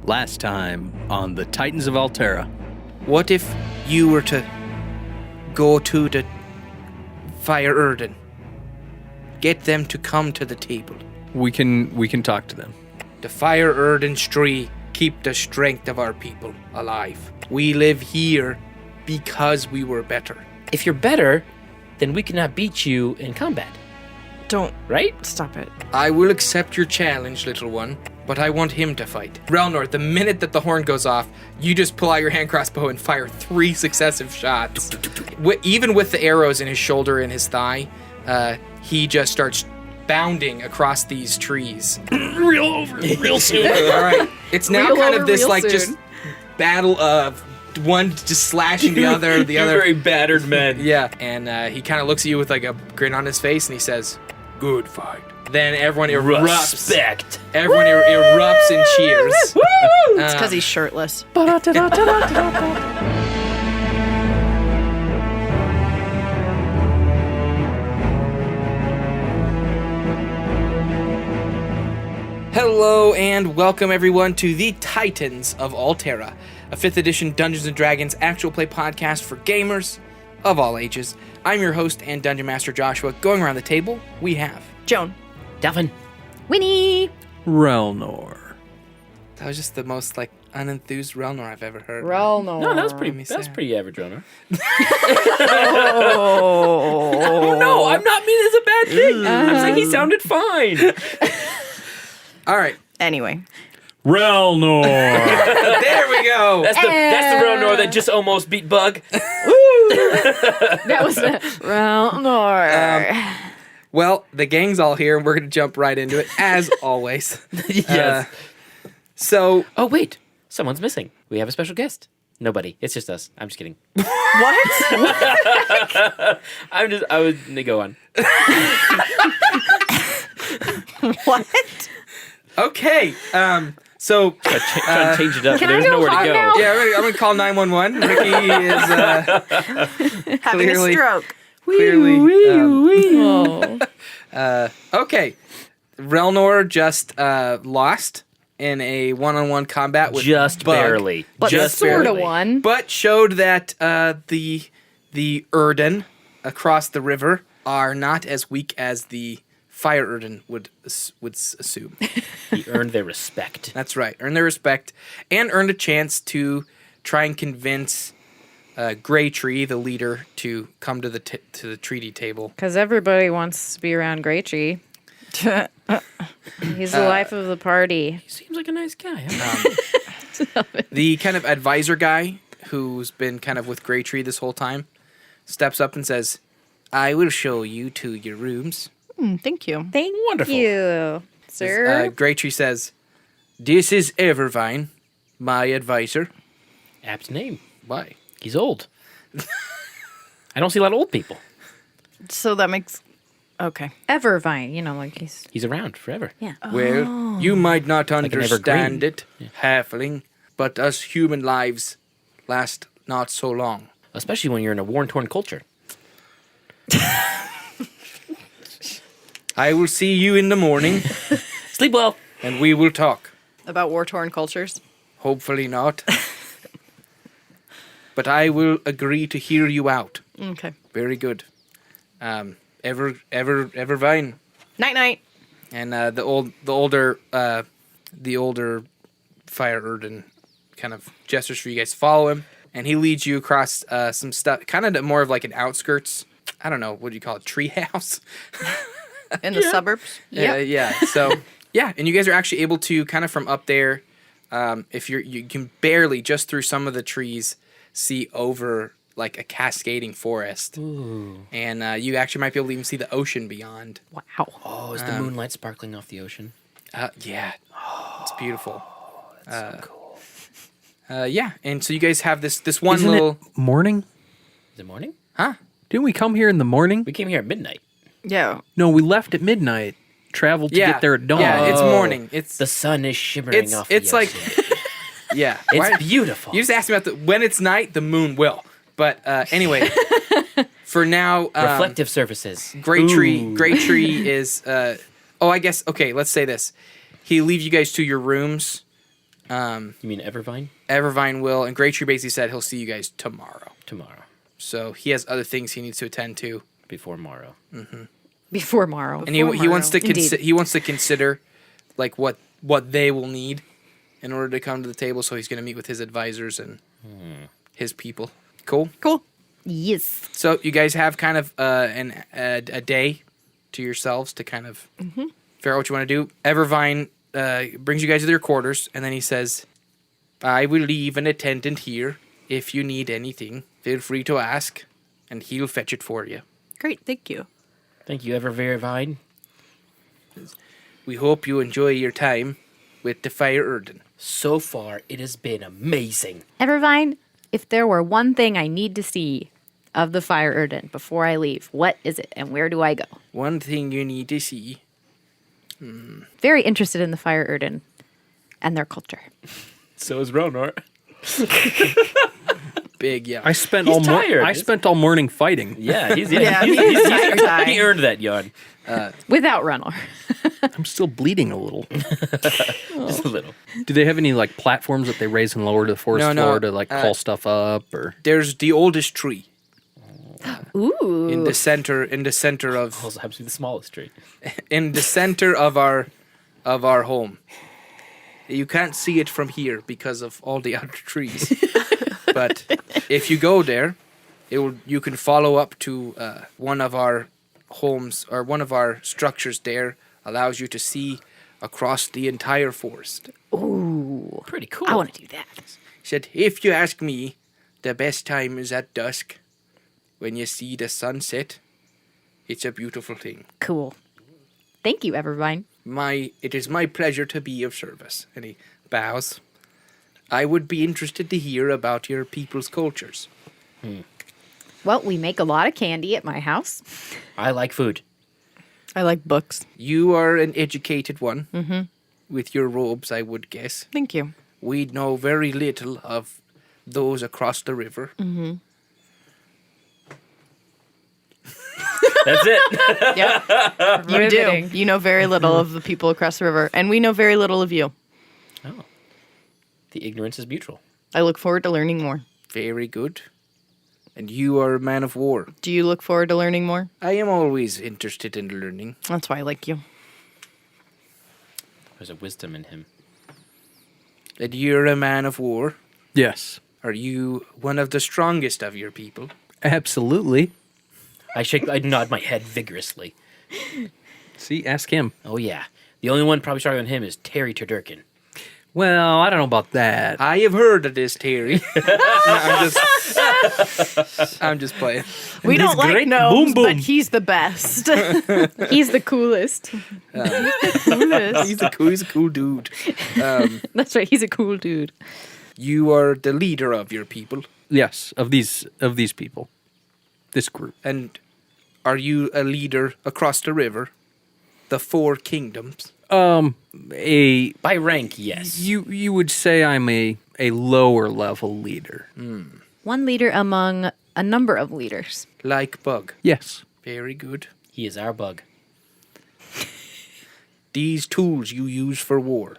Last time on the Titans of Altera. What if you were to go to the Fyr Urden? Get them to come to the table. We can talk to them. The Fyr Urden Stri keep the strength of our people alive. We live here because we were better. If you're better, then we cannot beat you in combat. Don't. Right? Stop it. I will accept your challenge, little one, but I want him to fight. Relnor, the minute that the horn goes off, you just pull out your hand crossbow and fire 3 successive shots. Even with the arrows in his shoulder and his thigh, he just starts bounding across these trees. Real soon. All right. It's now Real kind over of this real like soon. just battle of one just slashing the other, the other. Very battered men. Yeah. And he kind of looks at you with like a grin on his face and he says, "Good fight." Then everyone erupts. Respect. Everyone erupts in cheers. It's because he's shirtless. Hello and welcome everyone to the Titans of Altera, a 5th edition Dungeons & Dragons actual play podcast for gamers of all ages. I'm your host and Dungeon Master Joshua. Going around the table, we have... Joan. Delvin. Winnie. Relnor. That was just the most like unenthused Relnor I've ever heard. Relnor. No, that was me pretty say. average, runner. Oh. No, I'm not mean as a bad thing. I'm saying he sounded fine. All right, Anyway. Relnor. there we go. That's the Ronor that just almost beat Bug. That was Relnor. Well, the gang's all here, and we're going to jump right into it, as always. Yes. So, Oh, wait. Someone's missing. We have a special guest. Nobody. It's just us. I'm just kidding. What? I would go on. What? okay. Trying to change it up. Can There's I go nowhere to home go. now? Yeah, I'm going to call 911. Ricky is Having Clearly. a stroke. clearly... Oh. Okay. Relnor just lost in a one-on-one combat with Just Bug, barely. But just sort of barely. won. but showed that the Urden across the river are not as weak as the Fyr Urden would assume. He earned their respect. That's right. Earned their respect and earned a chance to try and convince Grey Tree, the leader, to come to the treaty table. Because everybody wants to be around Greytree. He's the life of the party. He seems like a nice guy. Huh? The kind of advisor guy who's been kind of with Grey Tree this whole time steps up and says, "I will show you to your rooms." Thank you. Thank Wonderful. you, sir. Grey Tree says, "This is Evervine, my advisor." Apt name. Why? He's old. I don't see a lot of old people. So that makes... Okay. Evervine, like He's around forever. yeah. Well, you might not an understand evergreen. it, halfling, but us human lives last not so long. Especially when you're in a war-torn culture. I will see you in the morning, Sleep well. and we will talk. About war-torn cultures. Hopefully not. But I will agree to hear you out. Okay. Very good. Evervine. Night-night. And the older Fyr Urden kind of gestures for you guys to follow him, and he leads you across some stuff, kind of more of like an outskirts. I don't know, what do you call it? Treehouse. In the suburbs. Yeah. So yeah, and you guys are actually able to kind of from up there, if you can barely just through some of the trees see over like a cascading forest. Ooh. And you actually might be able to even see the ocean beyond. Wow. Oh, is the moonlight sparkling off the ocean? Yeah, it's beautiful. That's so cool. Yeah, and so you guys have this one Isn't little... it morning? Is it morning? Huh? Didn't we come here in the morning? We came here at midnight. Yeah. No, we left at midnight. Traveled to get there at dawn. Yeah, it's morning. It's The sun is shimmering off the it's like ocean. yeah. It's Why- beautiful. You just asked me about when it's night, the moon will. But anyway, for now, Reflective surfaces. Grey Tree is. I guess okay. Let's say this. He leaves you guys to your rooms, You mean Evervine? Evervine will, and Great Tree basically said he'll see you guys tomorrow. Tomorrow. So he has other things he needs to attend to. Before morrow. Before morrow. And he wants to Indeed. he wants to consider like what they will need in order to come to the table. So he's going to meet with his advisors and his people. Cool. Cool. Yes. So you guys have kind of a day to yourselves to kind of figure out what you want to do. Evervine brings you guys to their quarters, and then he says, "I will leave an attendant here. If you need anything, feel free to ask, and he'll fetch it for you. Great. Thank you. Thank you, Evervine. We hope you enjoy your time with the Fyr Urden." So far, it has been amazing. Evervine, if there were one thing I need to see of the Fyr Urden before I leave, what is it and where do I go? One thing you need to see. Very interested in the Fyr Urden and their culture. So is Ronor. Big, yeah. I spent He's tired. I spent all morning fighting. Yeah, he's Yeah, he's tired. he earned that yawn. Without Runner. I'm still bleeding a little. Just a little. Do they have any like platforms that they raise and lower to the forest No, floor to like call stuff up or? There's the oldest tree Ooh. in the center of Also happens to be the smallest tree. in the center of our home. You can't see it from here because of all the other trees. But if you go there, you can follow up to one of our homes or one of our structures there. Allows you to see across the entire forest. Ooh. Pretty cool. I want to do that. He said, if you ask me, the best time is at dusk. When you see the sunset, it's a beautiful thing. Cool. Thank you, Evervine. It is my pleasure to be of service. And he bows. I would be interested to hear about your people's cultures. Well, we make a lot of candy at my house. I like food. I like books. You are an educated one. With your robes, I would guess. Thank you. We know very little of those across the river. That's it. Yep. You Riveting. do. You know very little of the people across the river, and we know very little of you. Oh. The ignorance is mutual. I look forward to learning more. Very good. And you are a man of war. Do you look forward to learning more? I am always interested in learning. That's why I like you. There's a wisdom in him. And you're a man of war. Yes, Are you one of the strongest of your people? absolutely. I nod my head vigorously. See, ask him. Oh yeah. The only one probably stronger than him is Terry Turdurkin. Well, I don't know about that. I have heard of this, Terry. I'm just playing. We don't like great gnomes, boom but boom. he's the best. He's the coolest. He's a cool dude. That's right. He's a cool dude. You are the leader of your people. Yes, of these people, this group. And are you a leader across the river? The Four Kingdoms? A By rank, yes. you would say I'm a lower level leader. One leader among a number of leaders. Like Bug. Yes. Very good. He is our bug. These tools you use for war.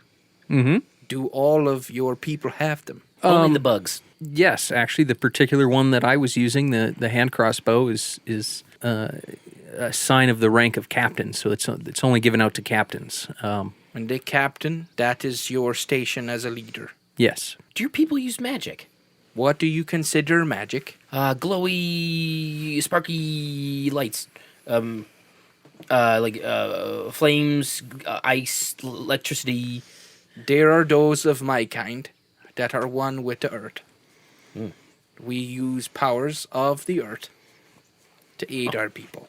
Do all of your people have them? Only the bugs. Yes, actually, the particular one that I was using, the hand crossbow, is a sign of the rank of captain. So it's only given out to captains. And the captain, that is your station as a leader. Yes. Do your people use magic? What do you consider magic? Glowy, sparky lights. Flames, ice, electricity. There are those of my kind that are one with the earth. We use powers of the earth to aid our people.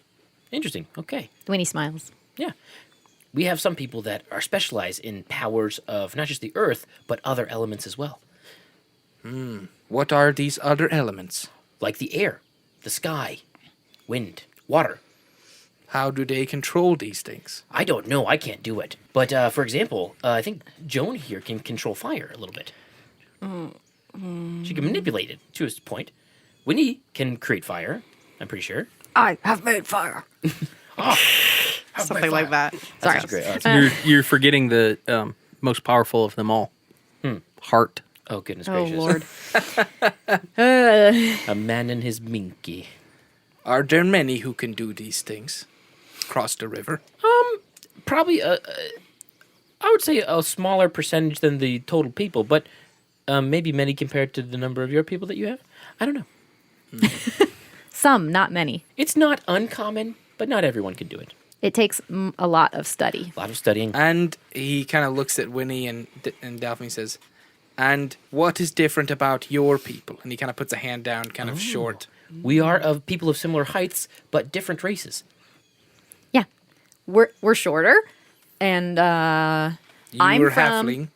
Interesting. Okay. When he smiles. Yeah. We have some people that are specialized in powers of not just the earth, but other elements as well. What are these other elements? Like the air, the sky, wind, water. How do they control these things? I don't know. I can't do it. But for example, I think Joan here can control fire a little bit. She can manipulate it to a point. Winnie can create fire, I'm pretty sure. I have made fire. Something like that. That's Sorry. great. You're forgetting the most powerful of them all. heart. Oh, goodness Oh, gracious. Lord. A man and his minky. Are there many who can do these things? Cross the river? Probably, I would say a smaller percentage than the total people, but maybe many compared to the number of your people that you have. I don't know. Some, not many. It's not uncommon, but not everyone can do it. It takes a lot of study. A lot of studying. And he kind of looks at Winnie and Daphne says, and what is different about your people? And he kind of puts a hand down, kind of short. We are of people of similar heights, but different races. Yeah, we're shorter, and You I'm were from- halfling.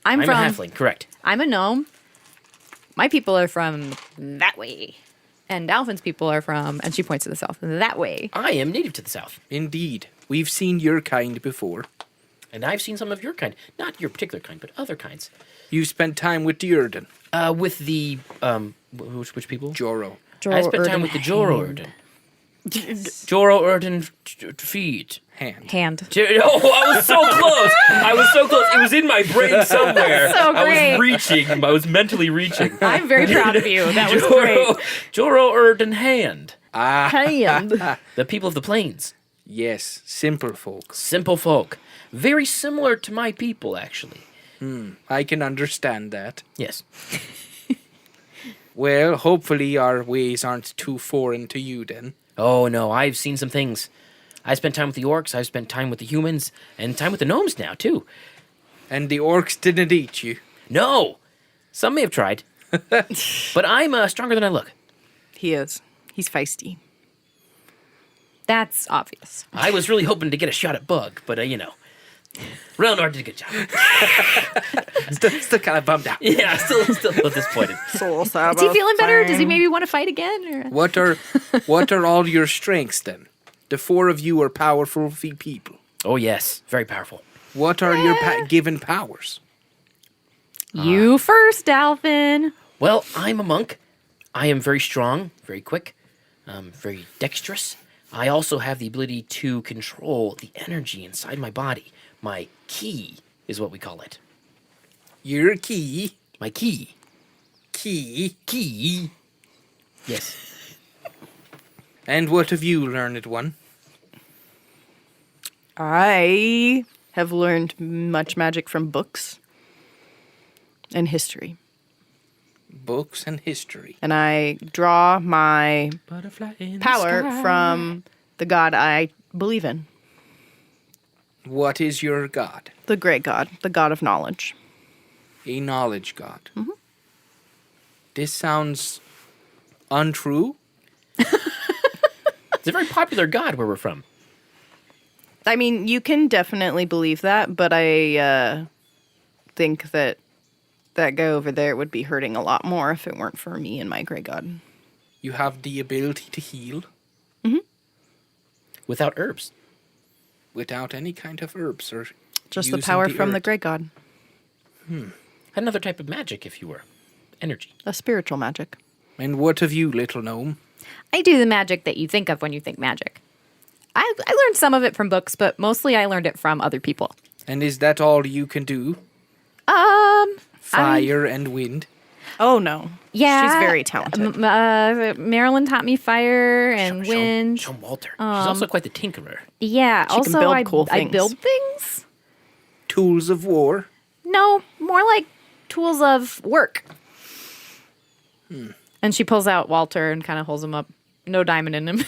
I'm I'm from. a halfling, correct. I'm a gnome. My people are from that way, and Dalphin's people are from. And she points to the south. That way. I am native to the south, Indeed. We've seen your kind before. and I've seen some of your kind. Not your particular kind, but other kinds. You spent time with the Urden. With the, which people? Joro. I spent time with the Joro Urden. Joro Urden feet. Hand. Oh, I was so close. I was so close. It was in my brain somewhere. So great. I was reaching. I was mentally reaching. I'm very proud of you. That was great. Joro Urden hand. Hand. The people of the plains. Yes, simple folk. Simple folk. Very similar to my people, actually. I can understand that. Yes. Well, hopefully our ways aren't too foreign to you then. Oh, no, I've seen some things. I spent time with the orcs, I've spent time with the humans, and time with the gnomes now, too. And the orcs didn't eat you. No! Some may have tried. But I'm stronger than I look. He is. He's feisty. That's obvious. I was really hoping to get a shot at Bug, but, you know. Relnor did a good job. Still kind of bummed out. Yeah, still disappointed. So sad Is he feeling better? Does he maybe want to fight again? Or? What are all your strengths then? The four of you are powerful people. Oh, yes. Very powerful. What are your given powers? You first, Dalphin. Well, I'm a monk. I am very strong, very quick, very dexterous. I also have the ability to control the energy inside my body. My key is what we call it. Your key. My key. Key. Key. Yes. And what have you, learned one? I have learned much magic from books and history. Books and history. And I draw my Butterfly in power the sky. from the god I believe in. What is your god? The great god, the god of knowledge. A knowledge god. Mm-hmm. This sounds untrue. It's a very popular god where we're from. I mean, you can definitely believe that, but I think that guy over there would be hurting a lot more if it weren't for me and my great god. You have the ability to heal Without herbs. without any kind of herbs or Just the using power from the earth. great god. Another type of magic, if you were. Energy. A spiritual magic. And what of you, little gnome? I do the magic that you think of when you think magic. I learned some of it from books, but mostly I learned it from other people. And is that all you can do? Fire and wind? Oh, no. Yeah. She's very talented. Marilyn taught me fire and wind. Show Walter. She's also quite the tinkerer. Yeah. She can Also, build cool I things. build things. Tools of war? No, more like tools of work. And she pulls out Walter and kind of holds him up. No diamond in him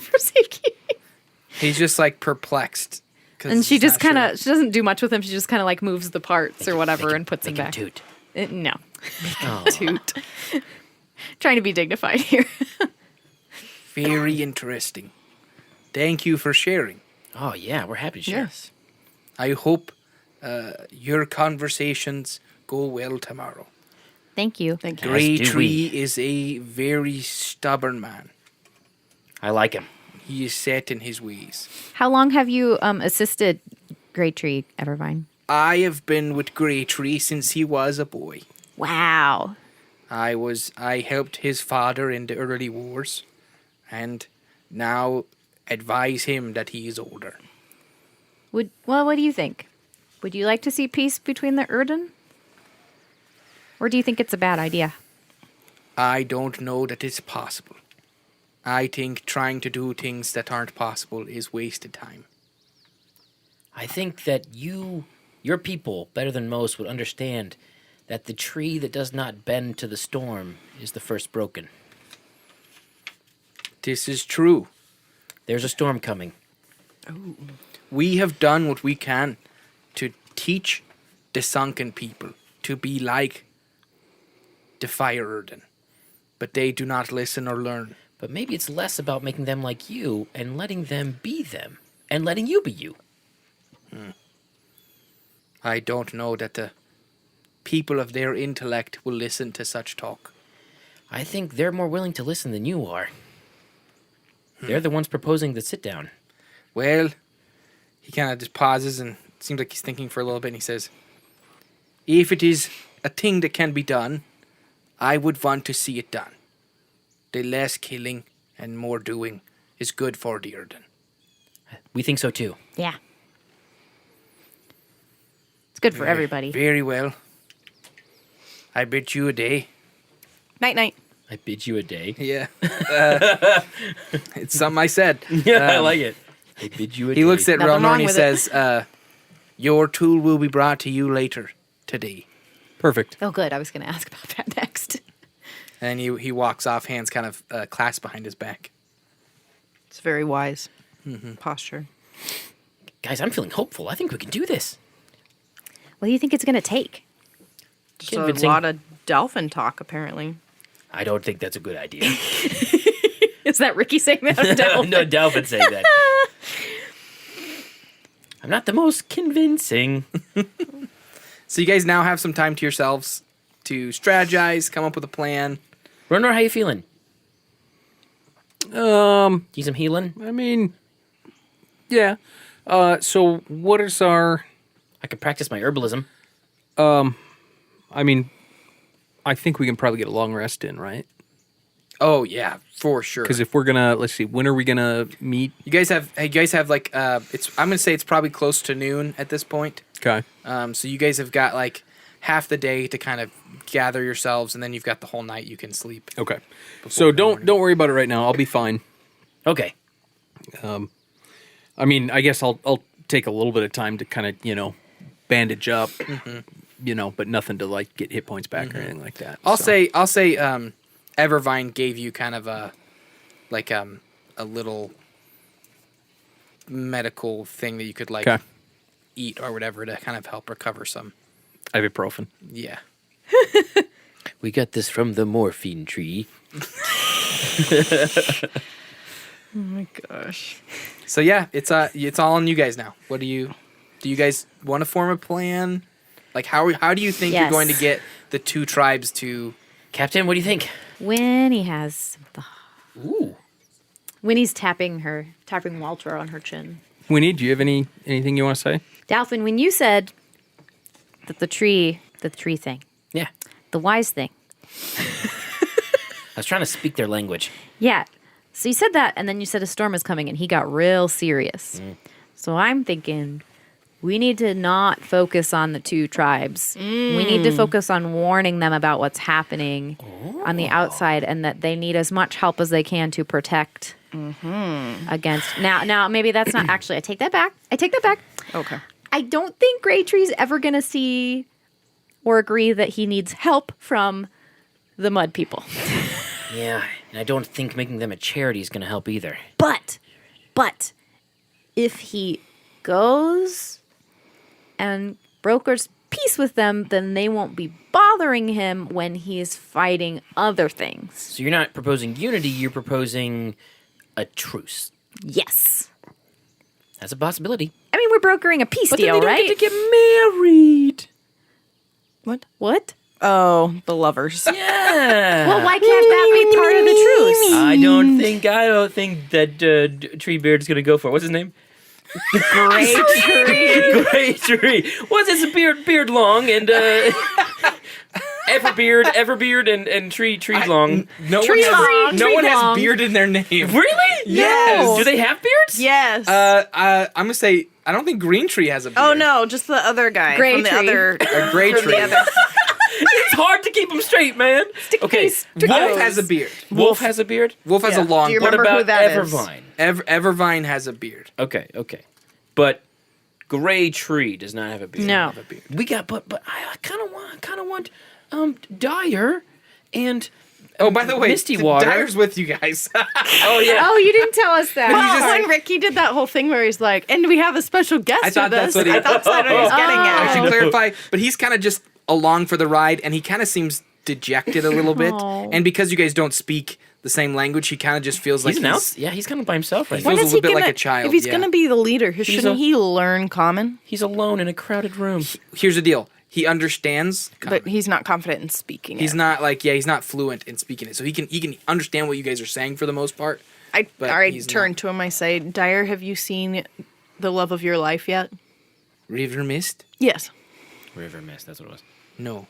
for safekeeping. He's just like perplexed. 'Cause And she he's just not kind sure. of, she doesn't do much with him. She just kind of like moves the parts or whatever and puts them Make him back. toot. No. Oh. Toot. Trying to be dignified here. Very interesting. Thank you for sharing. Oh, yeah, we're happy to share. Yes. I hope your conversations go well tomorrow. Thank you. Thank you. Grey do Tree we. is a very stubborn man. I like him. He is set in his ways. How long have you assisted Great Tree, Evervine? I have been with Grey Tree since he was a boy. Wow. I helped his father in the early wars, and now advise him that he is older. What do you think? Would you like to see peace between the Urden? Or do you think it's a bad idea? I don't know that it's possible. I think trying to do things that aren't possible is wasted time. I think that your people, better than most, would understand that the tree that does not bend to the storm is the first broken. This is true. There's a storm coming. We have done what we can to teach the sunken people to be like the Fyr Urden, but they do not listen or learn. But maybe it's less about making them like you and letting them be them and letting you be you. I don't know that the people of their intellect will listen to such talk. I think they're more willing to listen than you are. They're the ones proposing the sit down. Well, he kind of just pauses and it seems like he's thinking for a little bit and he says, if it is a thing that can be done, I would want to see it done. The less killing and more doing is good for the Urden. We think so too. Yeah. It's good for everybody. Very well. I bid you a day. Night night. I bid you a day. Yeah. It's something I said. Yeah, I like it. I bid you a day. He looks at Nothing Relnor wrong and he with it. says, your tool will be brought to you later today. Perfect. Oh, good. I was going to ask about that next. And he walks off, hands kind of clasped behind his back. It's very wise posture. Guys, I'm feeling hopeful. I think we can do this. What do you think it's going to take? Just a Convincing. lot of dolphin talk, apparently. I don't think that's a good idea. Is that Ricky saying that? Or Delphin? No, Delphin saying that. I'm not the most convincing. So you guys now have some time to yourselves to strategize, come up with a plan. Runner, how you feeling? Need some healing? I mean, yeah. So what is our? I could practice my herbalism. I mean, I think we can probably get a long rest in, right? Oh yeah, for sure. Because if we're gonna, let's see, when are we gonna meet? you guys have like it's I'm gonna say it's probably close to noon at this point. Okay. So you guys have got like half the day to kind of gather yourselves, and then you've got the whole night you can sleep. Okay. So don't worry about it right now. I'll be fine. Okay. I mean, I guess I'll take a little bit of time to kind of bandage up, but nothing to like get hit points back or anything like that. I'll So- say Evervine gave you kind of a little medical thing that you could like Okay. eat or whatever to kind of help recover some. Ibuprofen. Yeah. We got this from the morphine tree. Oh my gosh. So yeah, it's all on you guys now. What do you guys want to form a plan? Like how do you think you're Yes. going to get the two tribes to? Captain, what do you think? Winnie has the. Ooh. Winnie's tapping Walter on her chin. Winnie, do you have anything you want to say? Dalphin, when you said that the tree thing, Yeah. the wise thing, I was trying to speak their language. yeah. So you said that, and then you said a storm is coming, and he got real serious. So I'm thinking we need to not focus on the two tribes. We need to focus on warning them about what's happening on the outside, and that they need as much help as they can to protect against. Now, maybe that's not actually. I take that back. Okay. I don't think Gray Tree's ever going to see or agree that he needs help from the mud people. Yeah, and I don't think making them a charity is going to help either. But if he goes and brokers peace with them, then they won't be bothering him when he's fighting other things. So you're not proposing unity, you're proposing a truce. Yes. That's a possibility. I mean, we're brokering a peace But deal, then they don't right? get to get married. What? Oh, the lovers. Yeah. Well, why can't that be part of the truce? I don't think that Treebeard's going to go for it. What's his name? Gray Tree. Gray Tree. What's his beard long and Everbeard and Tree long. No Tree one long, has, no tree one long. has beard in their name. Really? Yes. Do they have beards? Yes. I'm gonna say I don't think Green Tree has a beard. Oh no, just the other guy Gray from the Tree. other A Gray from Tree. the other. It's hard to keep them straight, man. Okay, Wolf has a beard. Wolf has a beard? Wolf has a Yeah. long Do you beard. What remember who about that is? Evervine? Evervine has a beard. Okay. But Gray Tree does not have a beard. No. Have a beard. We got, but I kind of want, Dyer and Oh, by the way, Misty Water. Dyer's with you guys. oh yeah. Oh, you didn't tell us that. Well, when Ricky did that whole thing where he's like, and we have a special guest I thought with that's us, what he- I thought that's what he was getting I at. should clarify, but he's kind of just along for the ride, and he kind of seems dejected a little bit. Oh. And because you guys don't speak the same language, he kind of just feels like He's an out. Yeah, he's kind of by himself right He now. feels a is little bit gonna, like a child. If he's yeah. going to be the leader, shouldn't he learn Common? He's alone in a crowded room. Here's the deal: he understands, But he's not confident in speaking he's it. not he's not fluent in speaking it, so he can understand what you guys are saying for the most part. I but he's turn not. to him, I say, Dyer, have you seen the love of your life yet? River Mist? Yes. River Mist, that's what it was. No,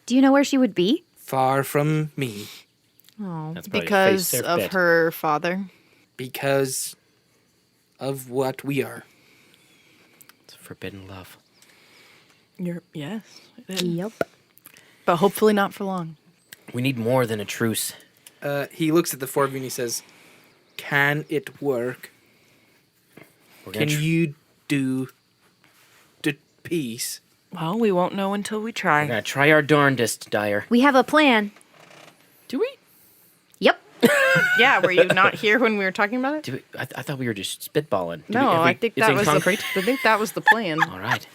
Do you know where she would be? far from me, Oh. That's probably Because a face of bet. her father. because of what we are. It's forbidden love. Yes. Yep. But hopefully not for long. We need more than a truce. He looks at the four of you and he says, "Can it work? We're gonna Can you do the peace?" Well, we won't know until we We're try. gonna try our darndest, Dyer. We have a plan. Do we? Yep. Yeah, were you not here when we were talking about it? Do we? I thought we were just spitballing. No, I think it's that in was concrete. I think that was the plan. All right.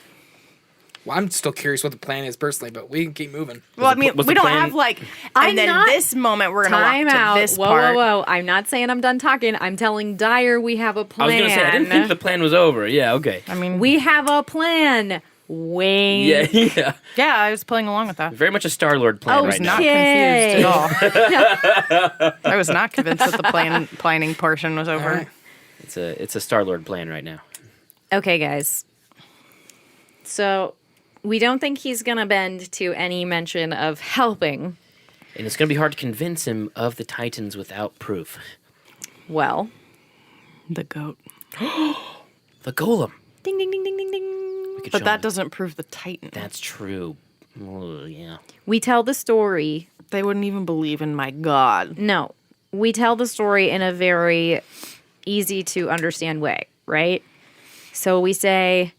Well, I'm still curious what the plan is personally, but we can keep moving. Well, I mean, what's we the don't plan? have like. I'm And then not- this moment, we're gonna Time walk out. to this Whoa, part. whoa, whoa. I'm not saying I'm done talking. I'm telling Dyer we have a I plan. was gonna say I didn't think the plan was over. Yeah. Okay. I mean, We have a plan. Wayne. Yeah. yeah, I was playing along with that. Very much a Star-Lord plan Oh, right Not now. Okay. confused at all. I was not convinced that the planning portion was over. All right. It's a Star-Lord plan right now. Okay, guys. So we don't think he's going to bend to any mention of helping. And it's gonna be hard to convince him of the Titans without proof. Well, The goat. The Golem. ding, ding, ding, ding, ding, ding. We could But show that him. doesn't prove the Titan. That's true. Oh, yeah. We tell the story. They wouldn't even believe in my God. No, we tell the story in a very easy to understand way, right? So we say,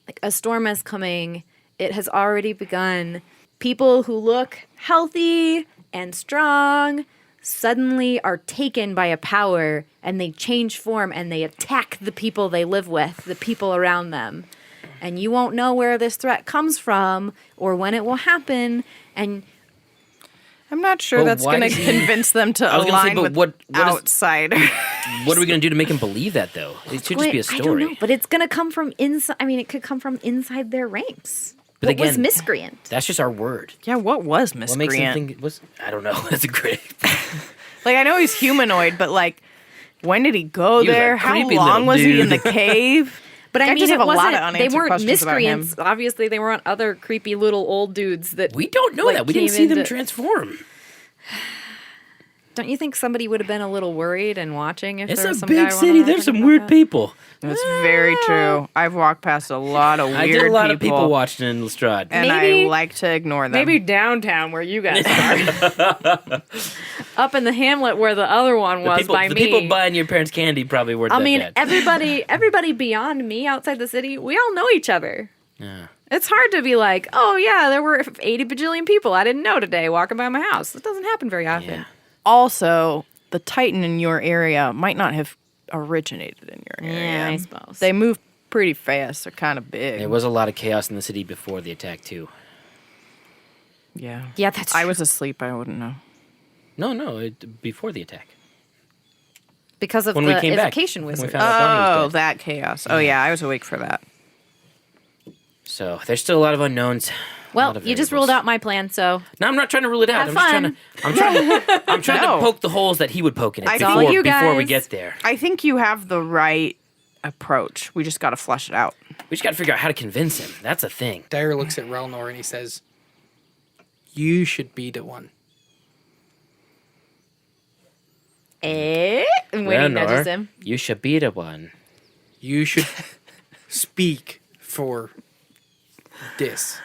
like, a storm is coming. It has already begun. People who look healthy and strong suddenly are taken by a power and they change form and they attack the people they live with, the people around them. And you won't know where this threat comes from or when it will happen. And I'm not sure But that's why going to does he- convince them to I was gonna say, align but with what is- outsider. What are we gonna do to make him believe that, though? It should just be a I don't story. know, but it's gonna come from inside. I mean, it could come from inside their ranks. But What was again, miscreant? That's just our word. yeah, what was What makes him miscreant? think it was? I don't know. That's a great. Like, I know he's humanoid, but like, when did he go He was a there? How creepy long little was he in dude. the cave? But I I mean, just it have a lot of wasn't. They unanswered weren't questions about him. miscreants. Obviously, they weren't other creepy little old dudes that. We don't know like, that. We didn't came see them into- transform. Don't you think somebody would have been a little worried and watching if It's there a was some big guy city. running There's around some about weird that? people. That's very true. I've walked past a lot of weird I did a lot of people watching in Lestrade. and Maybe- I like to ignore them. Maybe downtown where you guys are. Up in the hamlet where the other one was by the me. people buying your parents' candy probably weren't I that mean, bad. everybody beyond me outside the city, we all know each other. Yeah. It's hard to be like, oh yeah, there were 80 bajillion people I didn't know today walking by my house. That doesn't happen very often. Yeah. Also, the Titan in your area might not have originated in your area. Yeah, I suppose. They move pretty fast. They're kind of big. There was a lot of chaos in the city before the attack too. Yeah. Yeah, that's I true. was asleep. I wouldn't know. No, before the attack. because of When the we came back, evocation when we wizard. found out Donnie was Oh, dead. that chaos. Oh, yeah. I was awake for that. So there's still a lot of unknowns. a Well, lot of you just variables. ruled out my plan, so No, I'm not trying to rule it out. Have I'm trying No. to poke the holes that he would poke in it It's all before, you before we guys. get there. I think you have the right approach. We just got to flush it out. We just got to figure out how to convince him. That's a thing. Dyer looks at Relnor and he says, "You should be the one." and Winnie nudges him. You should be the one. You should speak for this.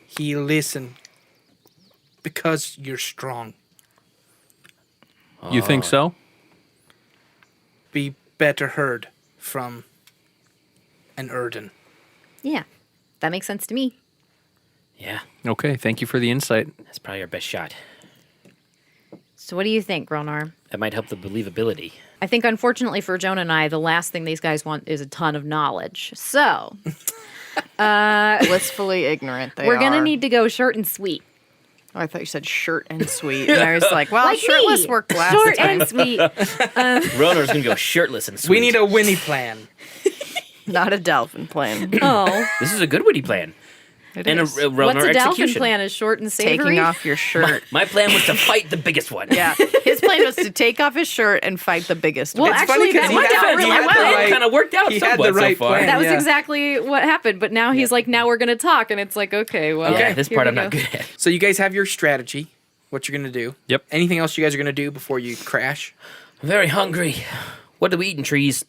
He listen because you're strong. You think so? Be better heard from an Urden. Yeah, that makes sense to me. Yeah, Okay, thank you for the insight. that's probably our best shot. So what do you think, Ronor? That might help the believability. I think, unfortunately for Jonah and I, the last thing these guys want is a ton of knowledge. So Blissfully ignorant. we're going to need to go short and sweet. Oh, I thought you said shirt and sweet. And I was like, well, Like shirtless me. worked last Short time. and sweet. Ronor's gonna go shirtless and sweet. We need a Winnie plan. Not a Delphin plan. Oh. This is a good witty plan. It And a is. Ronor What's a dolphin execution. plan? Is short and savory? Taking off your shirt. My plan was to fight the biggest one. Yeah. His plan was to take off his shirt and fight the biggest Well, one. It's actually, funny 'cause that he worked had- out he really had the well. right- It kind of worked out He had somewhat the right so far. plan. That was Yeah. exactly what happened. But now he's like, now we're going to talk. And it's like, okay, well. Yeah, this here part we I'm not go. good at. So you guys have your strategy, what you're going to do. Yep. Anything else you guys are going to do before you crash? I'm very hungry. What do we eat in trees?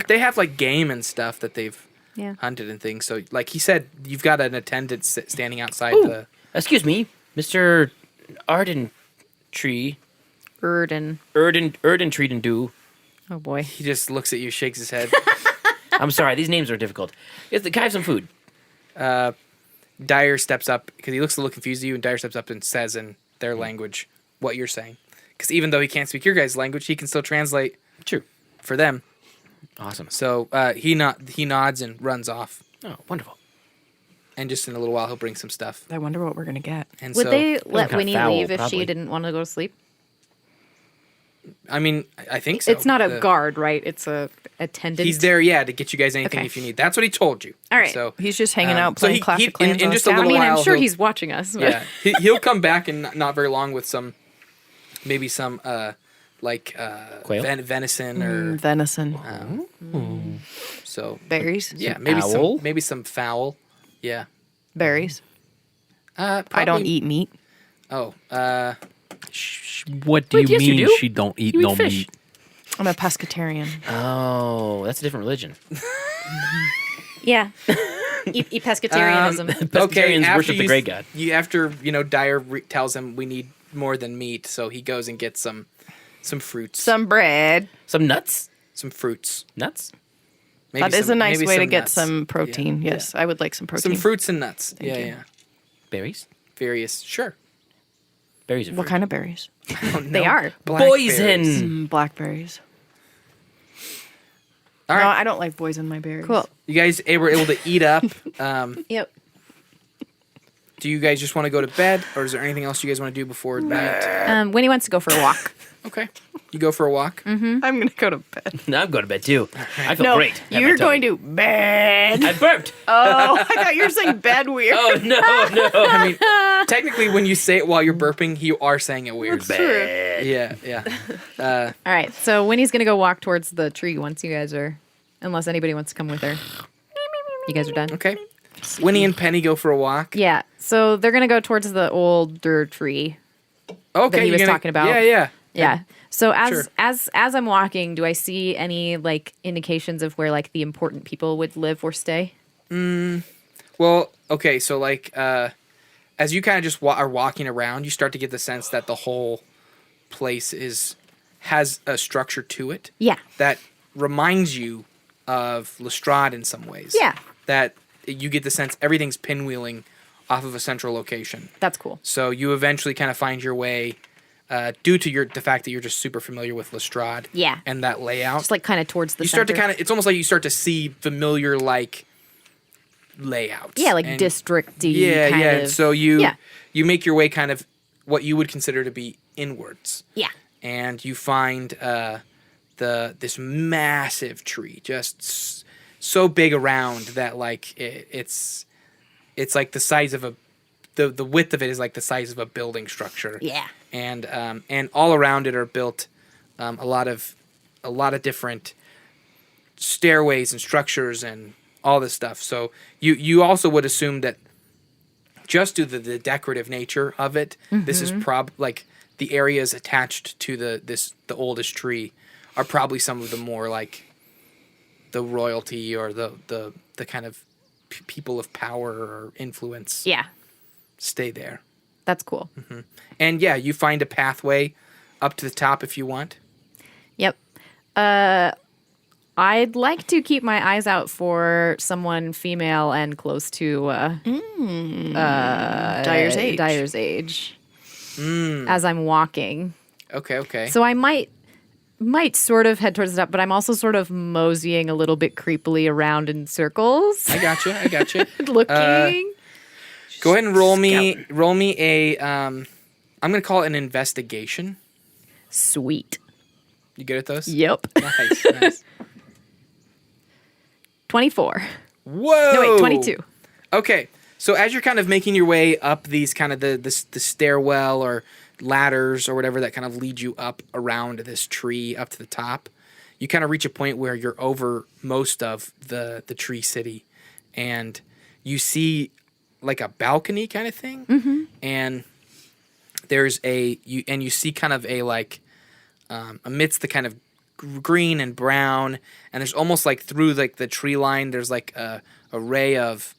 They have like game and stuff that they've Yeah. hunted and things. So like he said, you've got an attendant standing outside Ooh. the... Excuse me, Mr. Arden Tree. Urden. Urden Tree and Do. Oh, boy. He just looks at you, shakes his head. I'm sorry, these names are difficult. Can I have some food? Dyer steps up because he looks a little confused at you, and Dyer steps up and says in their language what you're saying. Because even though he can't speak your guys' language, he can still translate True. for them. Awesome. So he nods and runs off, Oh, wonderful. and just in a little while he'll bring some stuff. I wonder what we're going to get. And Would so, they let kinda Winnie foul, leave if probably. she didn't want to go to sleep? I mean, I think so. It's not a The- guard, right? It's a attendant. He's there, yeah, to get you guys anything Okay. if you need. That's what he told you. All right. So He's just hanging out so playing he- Clash he- of Clans in on his just a couch. I little mean, I'm while, sure he'll- he's watching us. but- yeah, he'll come back in not very long with some, maybe some Quail? venison or Venison. so. Berries. Yeah, maybe owl? some fowl. Yeah. Berries. I don't Probably- eat meat. Oh, What do Wait, you yes, you mean do? she don't eat You eat no fish. meat? I'm a pescatarian. Oh, that's a different religion. Yeah. Pescatarianism. Pescatarians after worship the you- great god. After Dyer tells him we need more than meat, so he goes and gets some fruits. Some bread. Some nuts? Some fruits. Nuts? Maybe That is some- a nice maybe way to some get nuts. some protein. Yeah. Yes, I would like some protein. Some fruits and nuts. Thank you. Yeah. Berries? Various. Sure. Berries are What fruit. kind of berries? They are. Poison! Blackberries. All No, right. I don't like poison my berries. Cool. You guys were able to eat up. Yep. Do you guys just want to go to bed, or is there anything else you guys want to do before night? Winnie wants to go for a walk. Okay. You go for a walk. I'm going to go to bed. No, I'm going to bed too. I feel No, great. Have my you're tummy. going to bed. I burped. Oh, I thought you were saying bed weird. Oh, no, no. I mean, technically, when you say it while you're burping, you are saying it weird. Yeah. All right. So Winnie's going to go walk towards the tree once you guys are, unless anybody wants to come with her. You guys are done? Okay. Winnie and Penny go for a walk. Yeah. So they're going to go towards the older tree. Okay. that he you're was gonna- talking about. Yeah. Yeah. So Sure. as I'm walking, do I see any like indications of where like the important people would live or stay? Well, okay. So as you kind of just are walking around, you start to get the sense that the whole place has a structure to it. Yeah. That reminds you of Lestrade in some ways. Yeah. That you get the sense everything's pinwheeling off of a central location. That's cool. So you eventually kind of find your way, due to the fact that you're just super familiar with Lestrade. Yeah. And that layout. Just like kind of towards the you start to center. kind of, it's almost like you start to see familiar layouts. Yeah, like And- district-y Yeah, kind yeah. of. So you Yeah. make your way kind of what you would consider to be inwards. Yeah. And you find this massive tree, just so big around that like it's like the size of the width of it is like the size of a building structure. Yeah. And all around it are built a lot of different stairways and structures and all this stuff. So you also would assume that just due to the decorative nature of it, this is like the areas attached to the oldest tree are probably some of the more like the royalty or the kind of people of power or influence Yeah, stay there. that's cool. And yeah, you find a pathway up to the top if you want. Yep. I'd like to keep my eyes out for someone female and close to Dyer's age. Dyer's age. As I'm walking. Okay. So I might sort of head towards the top, but I'm also sort of moseying a little bit creepily around in circles. I gotcha. Looking. Go ahead and roll me a I'm gonna call it an investigation. Sweet. You good at those? Yep. Nice. 24. Whoa. No, wait, 22. Okay. So as you're kind of making your way up these kind of the stairwell or ladders or whatever that kind of lead you up around this tree up to the top, you kind of reach a point where you're over most of the tree city, and you see like a balcony kind of thing, and there's you see kind of a like amidst the kind of green and brown, and there's almost like through like the tree line there's like a ray of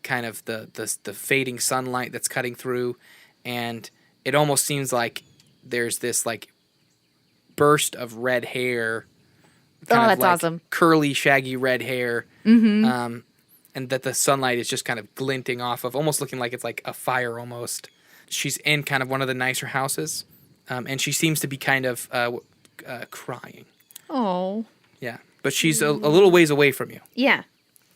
kind of the fading sunlight that's cutting through, and it almost seems like there's this like burst of red hair. That's awesome. Curly, shaggy red hair. And that the sunlight is just kind of glinting off of, almost looking like it's like a fire almost. She's in kind of one of the nicer houses, and she seems to be kind of crying. Oh. Yeah, but she's a little ways away from you. Yeah.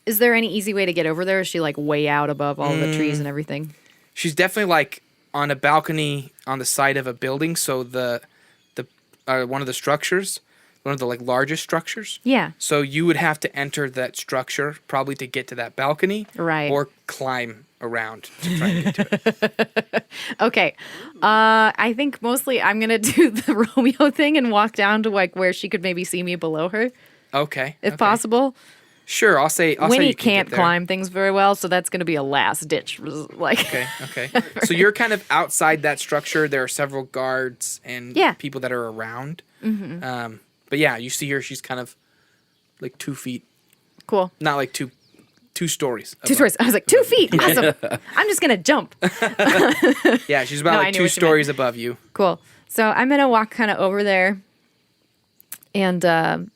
Is there any easy way to get over there? Is she like way out above all the trees and everything? She's definitely like on a balcony on the side of a building. So the one of the structures, one of the like largest structures. Yeah. So you would have to enter that structure probably to get to that balcony, Right. Or climb around to try and get to it. Okay. I think mostly I'm going to do the Romeo thing and walk down to like where she could maybe see me below her, Okay, if possible. Sure, I'll say Winnie you can can't get there. climb things very well, so that's going to be a last ditch. Like, Okay. So you're kind of outside that structure. There are several guards and Yeah. people that are around. But yeah, you see her. She's kind of like 2 feet, cool. not like two stories. 2 stories. I was like, 2 feet. Awesome. I'm just going to jump. Yeah, she's about No, I like knew 2 what you stories above you. Cool. So I'm going to walk kind of over there, and I'm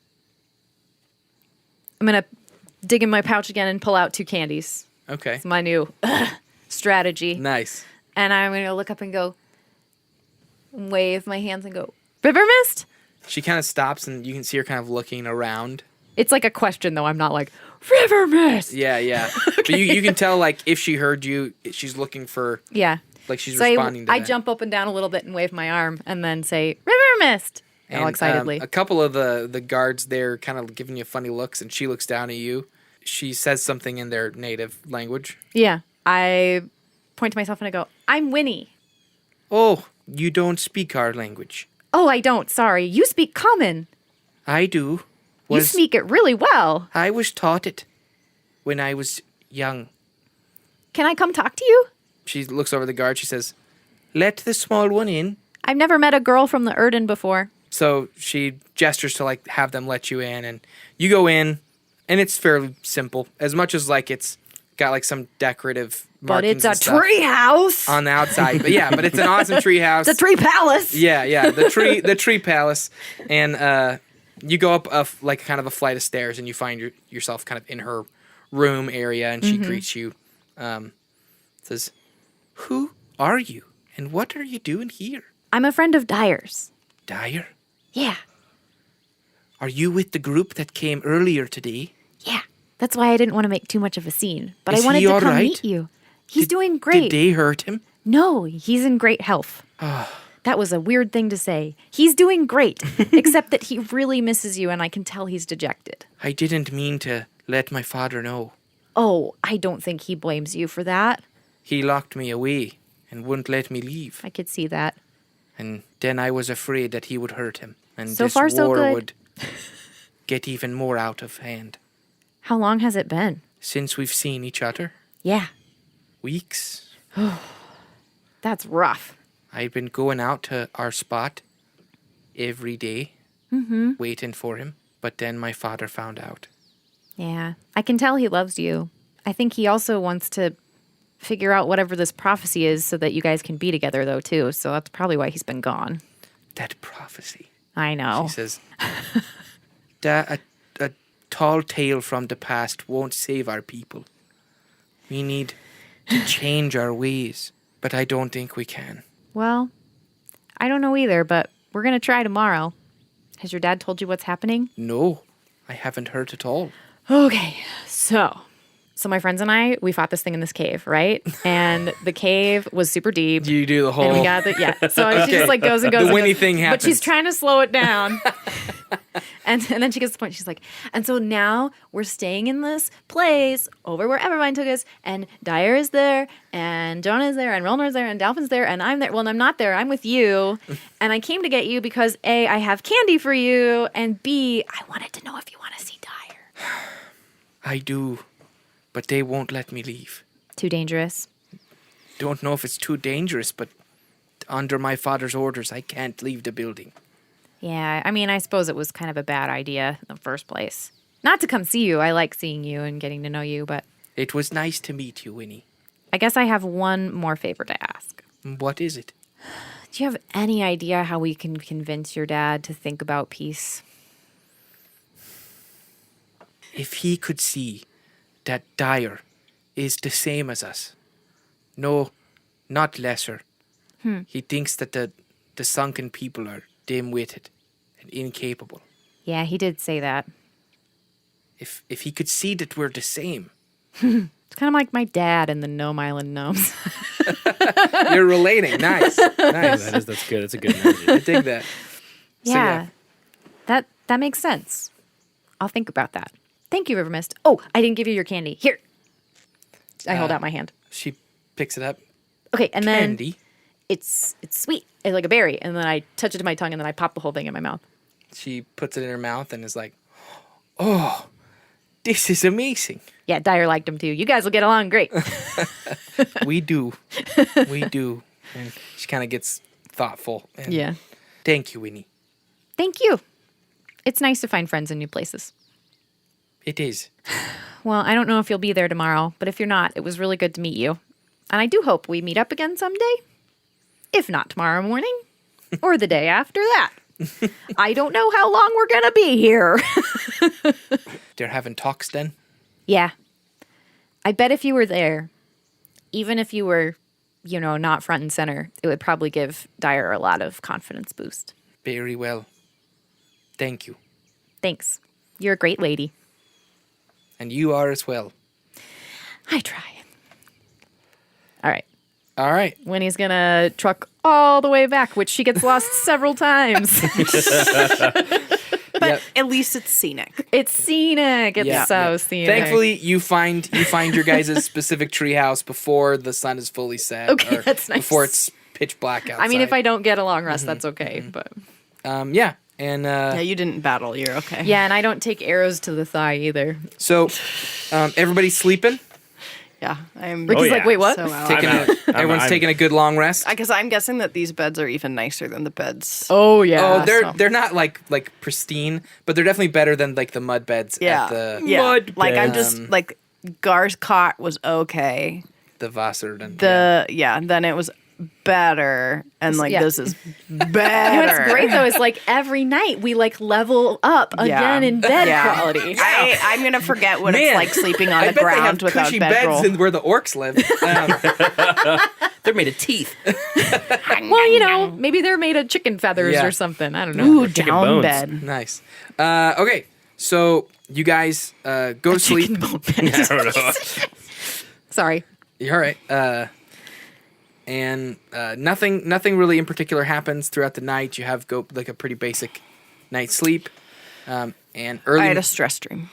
going to dig in my pouch again and pull out 2 candies. Okay. It's my new strategy. Nice. And I'm going to look up and go, wave my hands and go, River Mist? She kind of stops and you can see her kind of looking around. It's like a question, though. I'm not like, River Mist. Yeah. But you can tell like if she heard you, she's looking for Yeah. like she's So responding to I that. jump up and down a little bit and wave my arm and then say, River Mist. All And, excitedly. a couple of the guards there kind of giving you funny looks, and she looks down at you. She says something in their native language. Yeah. I point to myself and I go, I'm Winnie. Oh, you don't speak our language. Oh, I don't. Sorry. You speak common. I do. You speak it really well. I was taught it when I was young. Can I come talk to you? She looks over the guard. She says, "Let the small one in." I've never met a girl from the Urden before. So she gestures to like have them let you in, and you go in, and it's fairly simple. As much as like it's got like some decorative But markings it's a and stuff tree house. on the outside. But yeah, but it's an awesome tree house. It's a tree palace. Yeah, the tree palace, and you go up like kind of a flight of stairs, and you find yourself kind of in her room area, and she greets you. Says, "Who are you, and what are you doing here?" I'm a friend of Dyer's. Dyer, Yeah. are you with the group that came earlier today? Yeah. That's why I didn't want to make too much of a scene. But Is I wanted he to all come right? meet you. He's doing great. Did they hurt him? No, he's in great health. That was a weird thing to say. He's doing great, except that he really misses you, and I can tell he's dejected. I didn't mean to let my father know. Oh, I don't think he blames you for that. He locked me away and wouldn't let me leave. I could see that. And then I was afraid that he would hurt him. And So this far, so war good. would get even more out of hand. How long has it been? Since we've seen each other, Yeah, weeks, that's rough. I've been going out to our spot every day, waiting for him. But then my father found out. Yeah, I can tell he loves you. I think he also wants to figure out whatever this prophecy is so that you guys can be together, though, too. So that's probably why he's been gone. That prophecy. I know. She says, a tall tale from the past won't save our people. We need to change our ways, but I don't think we can. Well, I don't know either, but we're going to try tomorrow. Has your dad told you what's happening? No, I haven't heard at all. Okay, so my friends and I, we fought this thing in this cave, right? And the cave was super deep. You do the whole... And we got the, yeah. So she just like goes and goes. The and Winnie goes, thing happens. But she's trying to slow it down. and then she gets to the point, she's like, and so now we're staying in this place over where everyone took us, and Dyer is there, and Jonah is there, and Rolner is there, and Dolphin's there, and I'm there. Well, I'm not there. I'm with you. And I came to get you because A, I have candy for you, and B, I wanted to know if you want to see Dyer. I do, but they won't let me leave. Too dangerous? Don't know if it's too dangerous, but under my father's orders, I can't leave the building. Yeah, I mean, I suppose it was kind of a bad idea in the first place. Not to come see you. I like seeing you and getting to know you, but It was nice to meet you, Winnie. I guess I have one more favor to ask. What is it? Do you have any idea how we can convince your dad to think about peace? If he could see that Dyer is the same as us. No, not lesser. He thinks that the sunken people are dim-witted and incapable. Yeah, he did say that. If he could see that we're the same. It's kind of like my dad and the Gnome Island Gnomes. You're relating. Nice. Nice. That's good. That's a good analogy. I dig that. So, Yeah, that makes sense. I'll think about that. Thank you, River Mist. Oh, I didn't give you your candy. Here. I hold out my hand. She picks it up. Okay, and then Candy. it's sweet. It's like a berry. And then I touch it to my tongue and then I pop the whole thing in my mouth. She puts it in her mouth and is like, oh, this is amazing. Yeah, Dyer liked him too. You guys will get along great. We do. We do. And she kind of gets thoughtful. And Yeah. Thank you, Winnie. Thank you. It's nice to find friends in new places. It is. Well, I don't know if you'll be there tomorrow, but if you're not, it was really good to meet you. And I do hope we meet up again someday. If not tomorrow morning, or the day after that. I don't know how long we're going to be here. They're having talks then? Yeah. I bet if you were there, even if you were, not front and center, it would probably give Dyer a lot of confidence boost. Very well. Thank you. Thanks. You're a great lady. And you are as well. I try. All right. All right. Winnie's going to truck all the way back, which she gets lost several times. But at least it's scenic. It's scenic. It's Yeah. so scenic. Thankfully, you find your guys' specific treehouse before the sun is fully set. Okay, or that's nice. Before it's pitch black outside. I mean, if I don't get a long rest, that's okay. But yeah. And Yeah, you didn't battle. You're okay. yeah, and I don't take arrows to the thigh either. so everybody's sleeping. Yeah. I'm Ricky's like, wait, what? so out. Everyone's taking a good long rest. Because I'm guessing that these beds are even nicer than the beds. Oh yeah. Oh, they're not like pristine, but they're definitely better than like the mud beds Yeah. at the Yeah. Like I'm beds. just like Gar's cot was okay. the Vassar and Then it was better, and like Yeah. this is better. What's great though is like every night we like level up again in bed quality. I'm gonna forget what Man, it's like sleeping on I the bet they have ground without cushy bedroll. beds in where the orcs live. They're made of teeth. Well, maybe they're made of chicken feathers Yeah. or something. I don't know. Ooh, chicken down bones. bed. Nice. Okay, so you guys go to sleep. I don't know. Sorry. You're all right. And nothing really in particular happens throughout the night. You have like a pretty basic night's sleep. And early. I had a stress dream.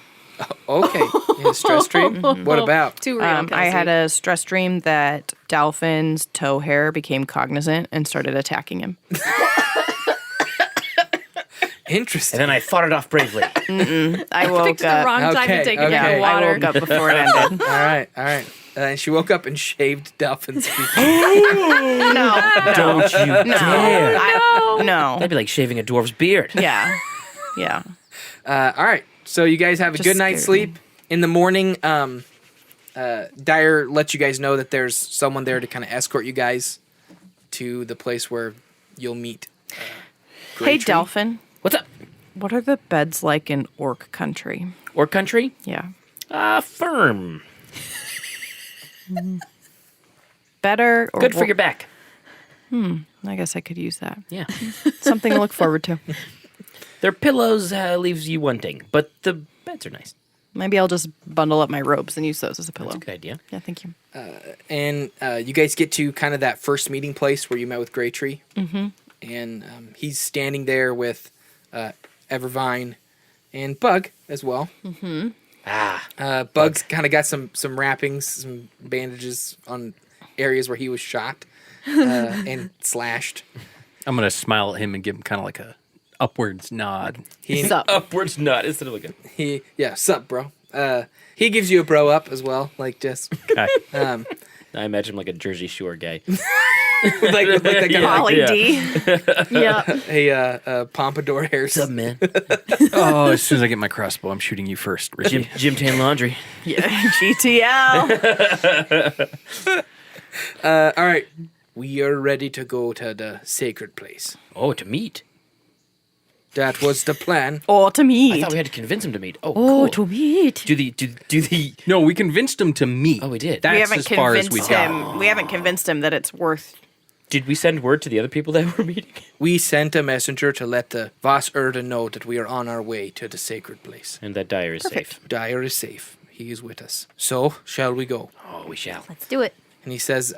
Okay, you had a stress dream. What about? Too real. I had a stress dream that Dolphin's toe hair became cognizant and started attacking him. Interesting. And then I fought it off bravely. I woke picked the up. wrong time Okay, to take okay. it out I of water. woke up before it ended. All right. And she woke up and shaved Dolphin's feet. No, Don't you dare. no. That'd be like shaving a dwarf's beard. Yeah. Yeah. All right. So you guys have a Just good night's scared me. sleep. In the morning, Dyer lets you guys know that there's someone there to kind of escort you guys to the place where you'll meet. Hey, Greytree. Delphin. What's up? What are the beds like in Orc country? Or country? Yeah. Firm. Better or Good for your back. I guess I could use that. Yeah. Something to look forward to. Their pillows leaves you wanting, but the beds are nice. Maybe I'll just bundle up my robes and use those as a pillow. That's a good idea. Yeah, thank you. And you guys get to kind of that first meeting place where you met with Greytree. Mm-hmm. And he's standing there with Evervine and Bug as well. Bug's kind of got some wrappings, some bandages on areas where he was shot and slashed. I'm gonna smile at him and give him kind of like a upwards nod. Sup? Upwards nut instead of like a... Sup, bro. He gives you a bro up as well, like just Okay. I imagine him like a Jersey Shore guy. like that guy, Ollie yeah. D. Yeah. a pompadour hair. What's up, man? Oh, as soon as I get my crossbow, I'm shooting you first, Richie. Jim Tan Laundry. Yeah. GTL. All right, we are ready to go to the sacred place. Oh, to meet. That was the plan. Or to I meet. thought we had to convince him to meet. Oh, Oh, cool. to meet. Do the... No, we convinced him to meet. Oh, we did. That's We haven't as far as convinced we got. him. We haven't convinced him that it's worth. Did we send word to the other people that we're meeting? We sent a messenger to let the Fyr Urden know that we are on our way to the sacred place. And that Dyer is safe. Dyer is safe. He is with us. So, shall we go? Oh, we shall. Let's do it. And he says,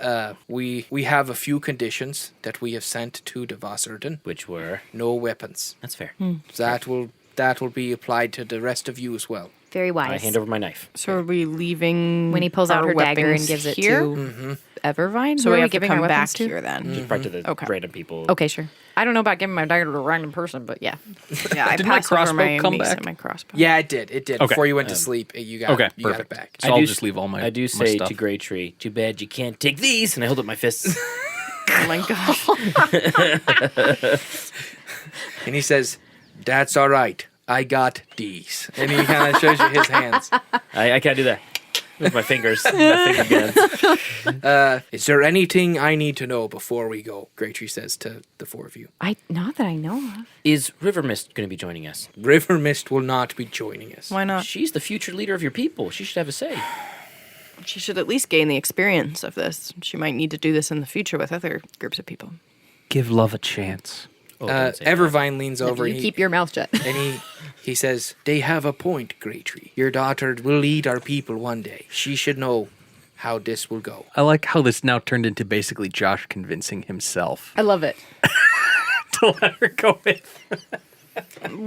we have a few conditions that we have sent to the Fyr Urden. Which were... No weapons. That's fair. That will be applied to the rest of you as well. Very I wise. hand over my knife. So are we leaving When he pulls out our her dagger and weapons gives it here? to Evervine. So Who we are have to giving our come weapons back to? here then. Just right to the Okay. random people. Okay, sure. I don't know about giving my dagger to a random person, but yeah. Yeah, I Did my passed over crossbow my come mace back? and my crossbow. Yeah, it did. It did. Okay. Before you went to sleep, you got Okay, you got it perfect. back. So I'll just leave all my I do my say stuff. to Greytree, too bad you can't take these, and I hold up my fists. Oh my gosh. And he says, "That's all right. I got these." And he kind of shows you his hands. I can't do that with my fingers. My finger guns. Is there anything I need to know before we go? Greytree says to the four of you. Not that I know of. Is River Mist going to be joining us? River Mist will not be joining us. Why not? She's the future leader of your people. She should have a say. She should at least gain the experience of this. She might need to do this in the future with other groups of people. Give love a chance. Oh, don't say that. Evervine leans over You and keep your mouth shut. he says, "They have a point, Greytree. Your daughter will lead our people one day. She should know how this will go." I like how this now turned into basically Josh convincing himself I love it. to let her go with.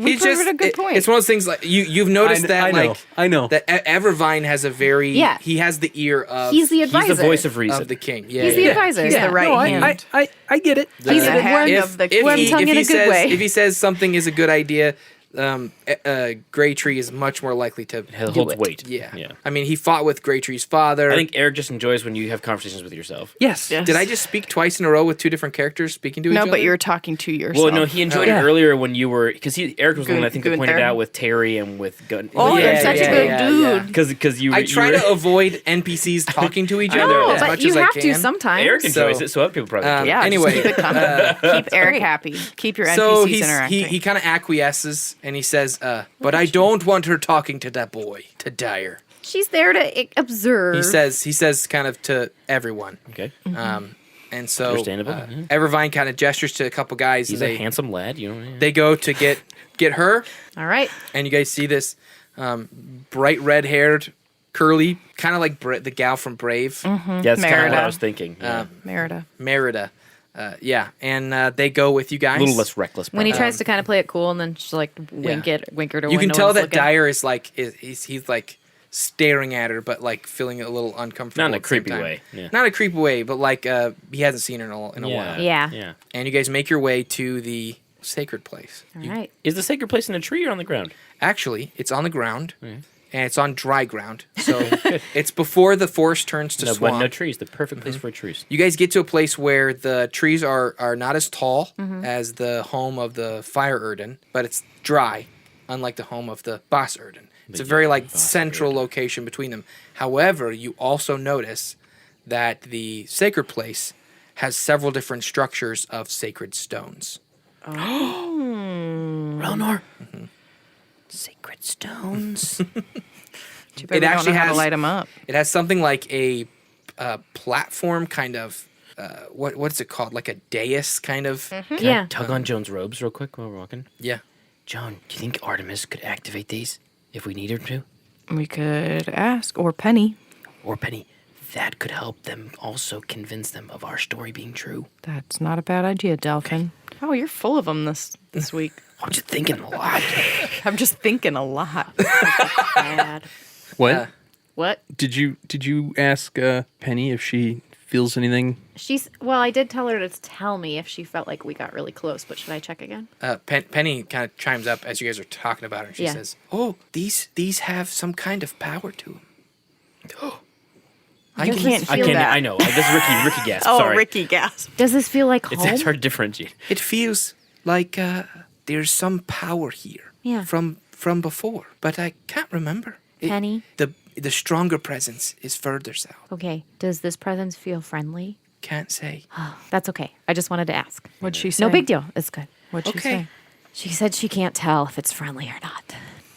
He's proved a good point. It's one of those things like you've noticed that I know, like I know. that Evervine has a very Yeah. he has the ear of He's the advisor. He's the voice of reason. of the king. Yeah, He's the advisor. He's yeah. the right No, hand. I get it. He's the hand If, of the if Worm he, tongue if in he a good says way. if he says something is a good idea, Greytree is much more likely to. It holds it. weight. Yeah. Yeah. I mean, he fought with Greytree's father. I think Eric just enjoys when you have conversations with yourself. Yes. Yes. Did I just speak twice in a row with two different characters speaking to each No, other? but you're talking to yourself. Well, no, he enjoyed Yeah. it earlier when you were because Eric was the one I think that pointed Gunther. out with Terry and with Gun. Oh, Yeah, you're such yeah, a good yeah, dude. yeah. because you. I you try were- to avoid NPCs talking to each I other know, as but much you as I have can. to sometimes. Eric enjoys So, it, so other people probably. do. Yeah, Anyway, just keep it coming. Keep Eric happy. Keep your NPCs So interacting. he kind of acquiesces and he says, "But I don't want her talking to that boy, to Dyer." She's there to observe. He says kind of to everyone. Okay. And so Understandable, yeah. Evervine kind of gestures to a couple guys. He's and a handsome lad, you know. they go to get her, All right. and you guys see this bright red-haired, curly, kind of like the gal from Brave, Yeah, that's kind of what Merida. I was thinking. Yeah. Merida. Merida. Yeah, and they go with you guys. a little less reckless. When he probably. tries to kind of play it cool and then just like wink her to You when can no tell one's that looking. Dyer is like he's like staring at her, but like feeling a little uncomfortable. Not in a at the same creepy time. way, yeah. Not a creepy way, but like he hasn't seen her in a while. Yeah. Yeah. And you guys make your way to the sacred place. All You- right. Is the sacred place in a tree or on the ground? Actually, it's on the ground, and it's on dry ground. So it's before the forest turns to No, swamp. but no trees. The perfect place for trees. You guys get to a place where the trees are not as tall as the home of the Fyr Urden, but it's dry. unlike the home of the Boss Urden. It's a very like central location between them. However, you also notice that the sacred place has several different structures of sacred stones. Relnor. Sacred stones. Too bad we don't know how to light them up. It has something like a platform, kind of. What's it called? Like a dais, kind of. Can Yeah. I tug on Joan's robes real quick while we're walking? Yeah. Joan, do you think Artemis could activate these if we need her to? We could ask, or Penny. Or Penny, that could help them also convince them of our story being true. That's not a bad idea, Delphin. Oh, you're full of them this week. I'm just thinking a lot. I'm just thinking a lot. Bad. What? What? Did you ask Penny if she feels anything? I did tell her to tell me if she felt like we got really close, but should I check again? Penny kind of chimes up as you guys are talking about her. And she Yeah. says, "Oh, these have some kind of power to them." You can't feel that. I know. This is Ricky gasped. Oh, Sorry. Ricky gasp. Does this feel like home? It's hard to differentiate. It feels like there's some power here. Yeah. From before, but I can't remember. Penny? The stronger presence is further south. Okay. Does this presence feel friendly? Can't say. That's okay. I just wanted to ask. What'd she say? No big deal. It's good. What'd she Okay. say? She said she can't tell if it's friendly or not.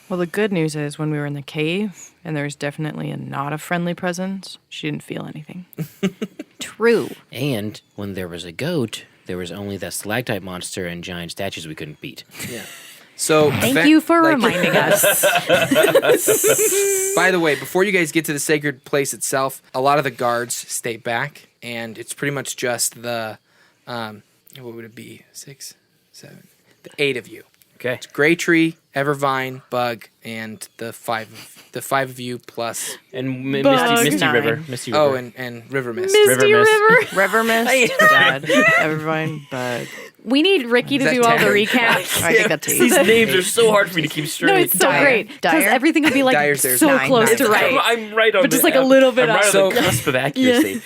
Well, the good news is when we were in the cave and there was definitely not a friendly presence, she didn't feel anything. True. And when there was a goat, there was only that stalactite monster and giant statues we couldn't beat. Yeah. So Thank you for reminding us. By the way, before you guys get to the sacred place itself, a lot of the guards stay back, and it's pretty much just the, what would it be? 6, 7, the 8 of you. Okay. It's Grey Tree, Evervine, Bug, and the five of you plus. And Bug. Misty Nine. River. Misty River. Oh, and River Mist. Misty Mist. River. River Mist, Dad, Evervine, Bug. We need Ricky to Is that do all the 10? recaps. I think that's These 8. names are so hard for me to keep straight. No, it's so Dire. great. Because Dire. everything will be like Dire's there's so 9, close 9. to right. I'm right on But just the, like a little bit I'm right off. on the cusp of accuracy.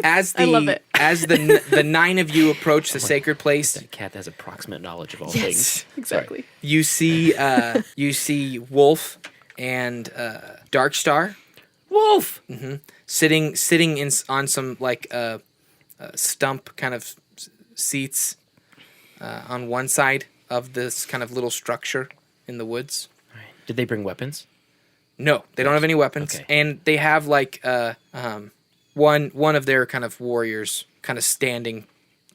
As I love it. the 9 of you approach the sacred place, That cat has approximate knowledge of all Yes, things. exactly. you see Wolf and Darkstar Wolf! sitting on some like stump kind of seats on one side of this kind of little structure in the woods. Did they bring weapons? No, they don't have any weapons, Okay. and they have like one of their kind of warriors kind of standing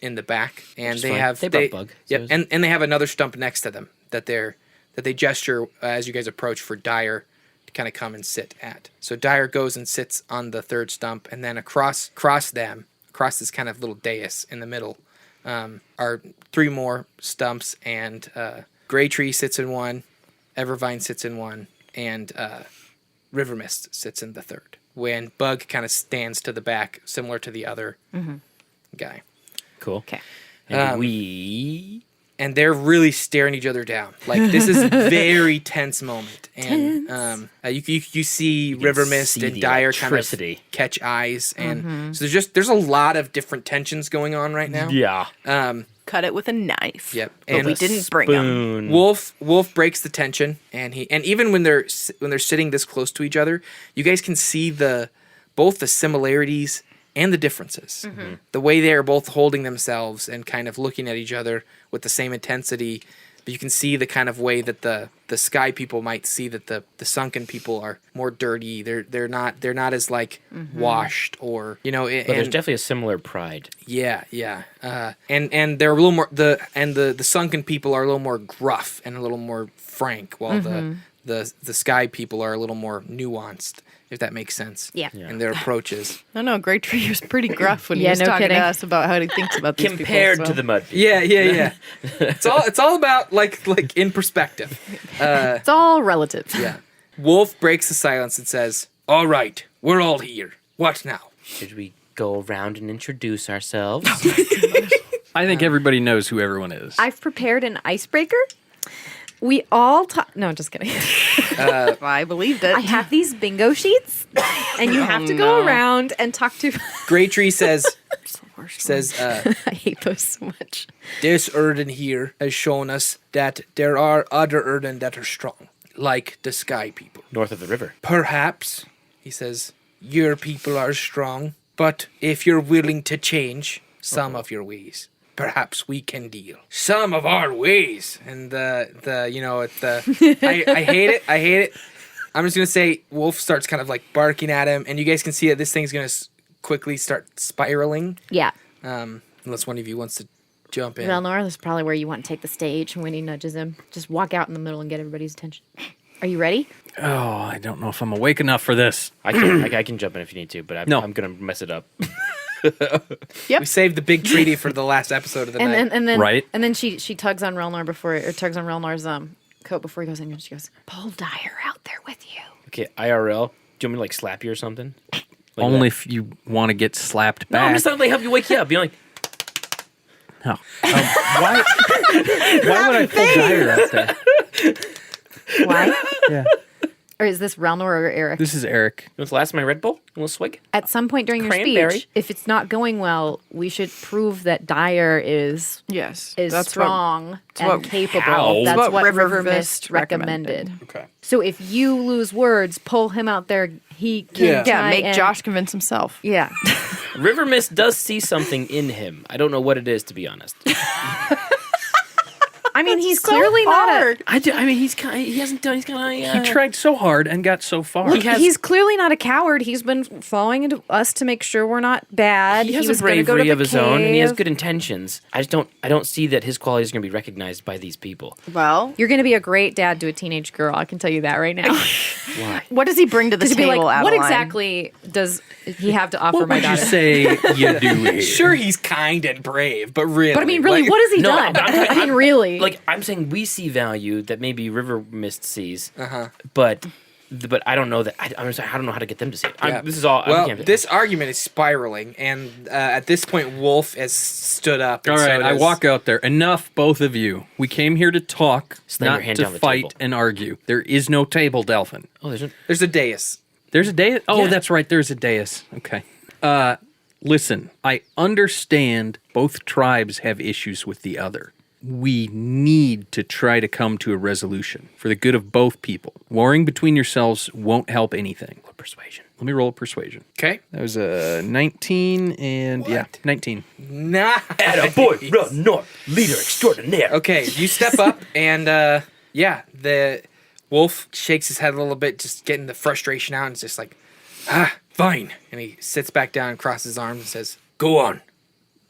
in the back, and is they fine. have They brought Bug, so Yep, it's- and they have another stump next to them that they gesture as you guys approach for Dire to kind of come and sit at. So Dire goes and sits on the third stump, and then across this kind of little dais in the middle are 3 more stumps, and Grey Tree sits in one, Evervine sits in one, and River Mist sits in the third. When Bug kind of stands to the back, similar to the other guy. Cool. Okay. And we... And they're really staring each other down. Like, this is a very tense moment. And you see River Mist see and the Dire kind of electricity. catch eyes. And so there's a lot of different tensions going on right now. Yeah. Cut it with a knife. Yep. But And we didn't bring them. Spoon. Wolf breaks the tension, and even when they're sitting this close to each other, you guys can see both the similarities and the differences. The way they are both holding themselves and kind of looking at each other with the same intensity, but you can see the kind of way that the sky people might see that the sunken people are more dirty. They're not as like washed or But there's definitely a similar pride. Yeah. And they're a little more the sunken people are a little more gruff and a little more frank, while the sky people are a little more nuanced, if that makes sense. Yeah. In their approaches. No, Grey Tree was pretty gruff when he Yeah, was no talking kidding. to us about how he thinks about these Compared people. to the mud. Yeah. It's all about like in perspective. It's all relative. Yeah. Wolf breaks the silence and says, "All right, we're all here. What now?" Should we go around and introduce ourselves? I think everybody knows who everyone is. I've prepared an icebreaker. We all talk. No, just kidding. I believed it. I have these bingo sheets, and you have to go around and talk to. Grey Tree says, worst. Says, I hate those so much. this Urden here has shown us that there are other Urden that are strong, like the Sky people. North of the river. Perhaps, he says, your people are strong, but if you're willing to change some of your ways, perhaps we can deal. Some of our ways. And I hate it. I hate it. I'm just going to say Wolf starts kind of like barking at him, and you guys can see that this thing's going to quickly start spiraling. Yeah. Unless one of you wants to jump in. Velnor, this is probably where you want to take the stage. And when he nudges him, just walk out in the middle and get everybody's attention. Are you ready? Oh, I don't know if I'm awake enough for this. I can jump in if you need to, but I'm going to mess it up. We saved the big treaty for the last episode of the night. And then Right. And then she tugs on tugs on Relnor's coat before he goes in, and she goes, "Pull Dyer out there with you." Okay, IRL. Do you want me to like slap you or something? Like Only that? if you want to get slapped No, back. I'm just trying to help you wake you up. Be like, No. Why would I pull Dyer out there? Why? Yeah. Or is this Relnor or Eric? This is Eric. you want to last my Red Bull? A little swig? At some point during your Cranberry. speech, if it's not going well, we should prove that Dyer is Yes, strong and what- capable. How? That's What what River River Mist Mist recommended. Okay. So if you lose words, pull him out there. He can Yeah. Yeah, try make and- Josh convince himself. Yeah. River Mist does see something in him. I don't know what it is, to be honest. I mean, he's clearly not a. He hasn't done. He's kind of. He tried so hard and got so far. He's clearly not a coward. He's been following into us to make sure we're not bad. He has a was gonna go to bravery the of his own, and he has cave. good intentions. I don't see that his qualities are going to be recognized by these people. Well, You're going to be a great dad to a teenage girl. I can tell you that right now. Why? what does he bring to the To be table, like, what Adeline? exactly does he have to offer What my would you daughter? say you do here? Sure, he's kind and brave, but really. But I mean, really, like- what has he No, done? I'm- I mean, really. Like I'm saying, we see value that maybe River Mist sees, but I don't know that. I'm sorry, I don't know how to get them to see it. Yeah. This is all. Well, this argument is spiraling, and at this point, Wolf has stood up. All and right, so I does- walk out there. Enough, both of you. We came here to talk, Slam your not hand to down the fight table. and argue. There is no table, Delphin. Oh, there's a, There's a dais. There's a dais? Oh, Yeah. that's right. There's a dais. Okay. Listen, I understand both tribes have issues with the other. We need to try to come to a resolution for the good of both people. Warring between yourselves won't help anything. persuasion. Let me roll a persuasion. Okay. That was a 19 and yeah, 19. Nah. Attaboy, run north, leader extraordinaire. Okay, you step up, and the wolf shakes his head a little bit, just getting the frustration out, and is just like, fine. And he sits back down, crosses his arms, and says, go on.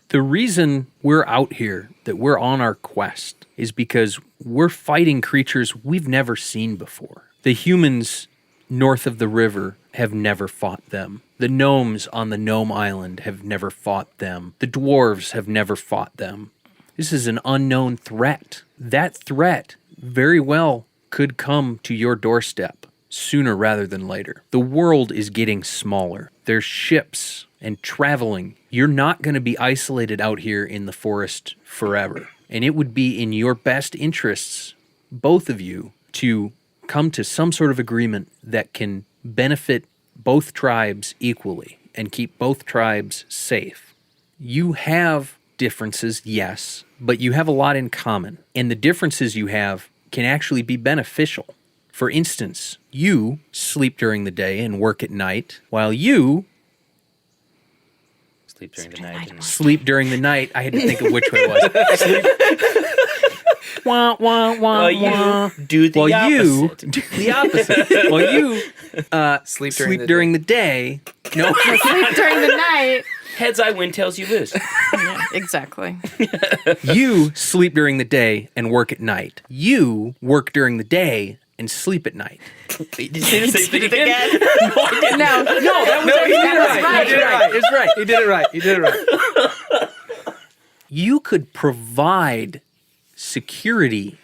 The reason we're out here, that we're on our quest, is because we're fighting creatures we've never seen before. The humans north of the river have never fought them. The gnomes on the Gnome Island have never fought them. The dwarves have never fought them. This is an unknown threat. That threat very well could come to your doorstep sooner rather than later. The world is getting smaller. There's ships and traveling. You're not going to be isolated out here in the forest forever. And it would be in your best interests, both of you, to come to some sort of agreement that can benefit both tribes equally and keep both tribes safe. You have differences, yes, but you have a lot in common. And the differences you have can actually be beneficial. For instance, you sleep during the day and work at night, while you Sleep during the night. And sleep during the night. I had to think of which way it was. Wah, wah, wah, wah. you do the While you opposite. do the opposite. While you Sleep sleep during the day. No, Sleep during the night. Heads I win, tails you lose. Exactly. you sleep during the day and work at night. You work during the day and sleep at night. Did you say the same thing again? No, That was He did it right. It's right. He did it right. He did it right. You could provide security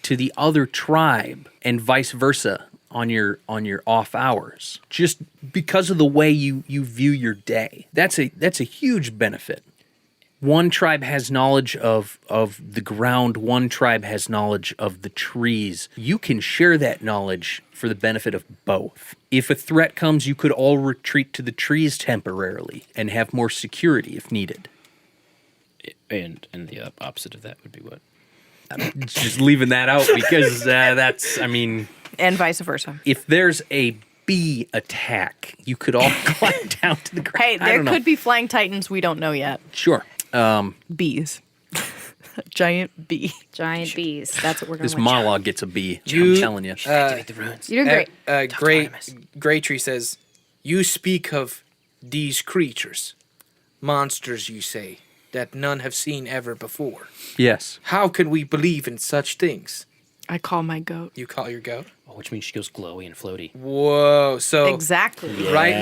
to the other tribe and vice versa on your off hours, just because of the way you view your day. That's a huge benefit. One tribe has knowledge of the ground, one tribe has knowledge of the trees. You can share that knowledge for the benefit of both. If a threat comes, you could all retreat to the trees temporarily and have more security if needed. And the opposite of that would be what? Just leaving that out because that's, I mean, And vice versa. if there's a bee attack, you could all climb down to the ground. Hey, I there don't know. could be flying titans we don't know yet. Sure. Bees. Giant bee. Giant bees. That's what we're going This with. monologue gets a bee. You- I'm telling you. Activate the runes. You're doing great. Grey Tree says, "You speak of these creatures, monsters, you say, that none have seen ever before. Yes. How can we believe in such things?" I call my goat. You call your goat? Oh, which means she goes glowy and floaty. Whoa! So Exactly. right,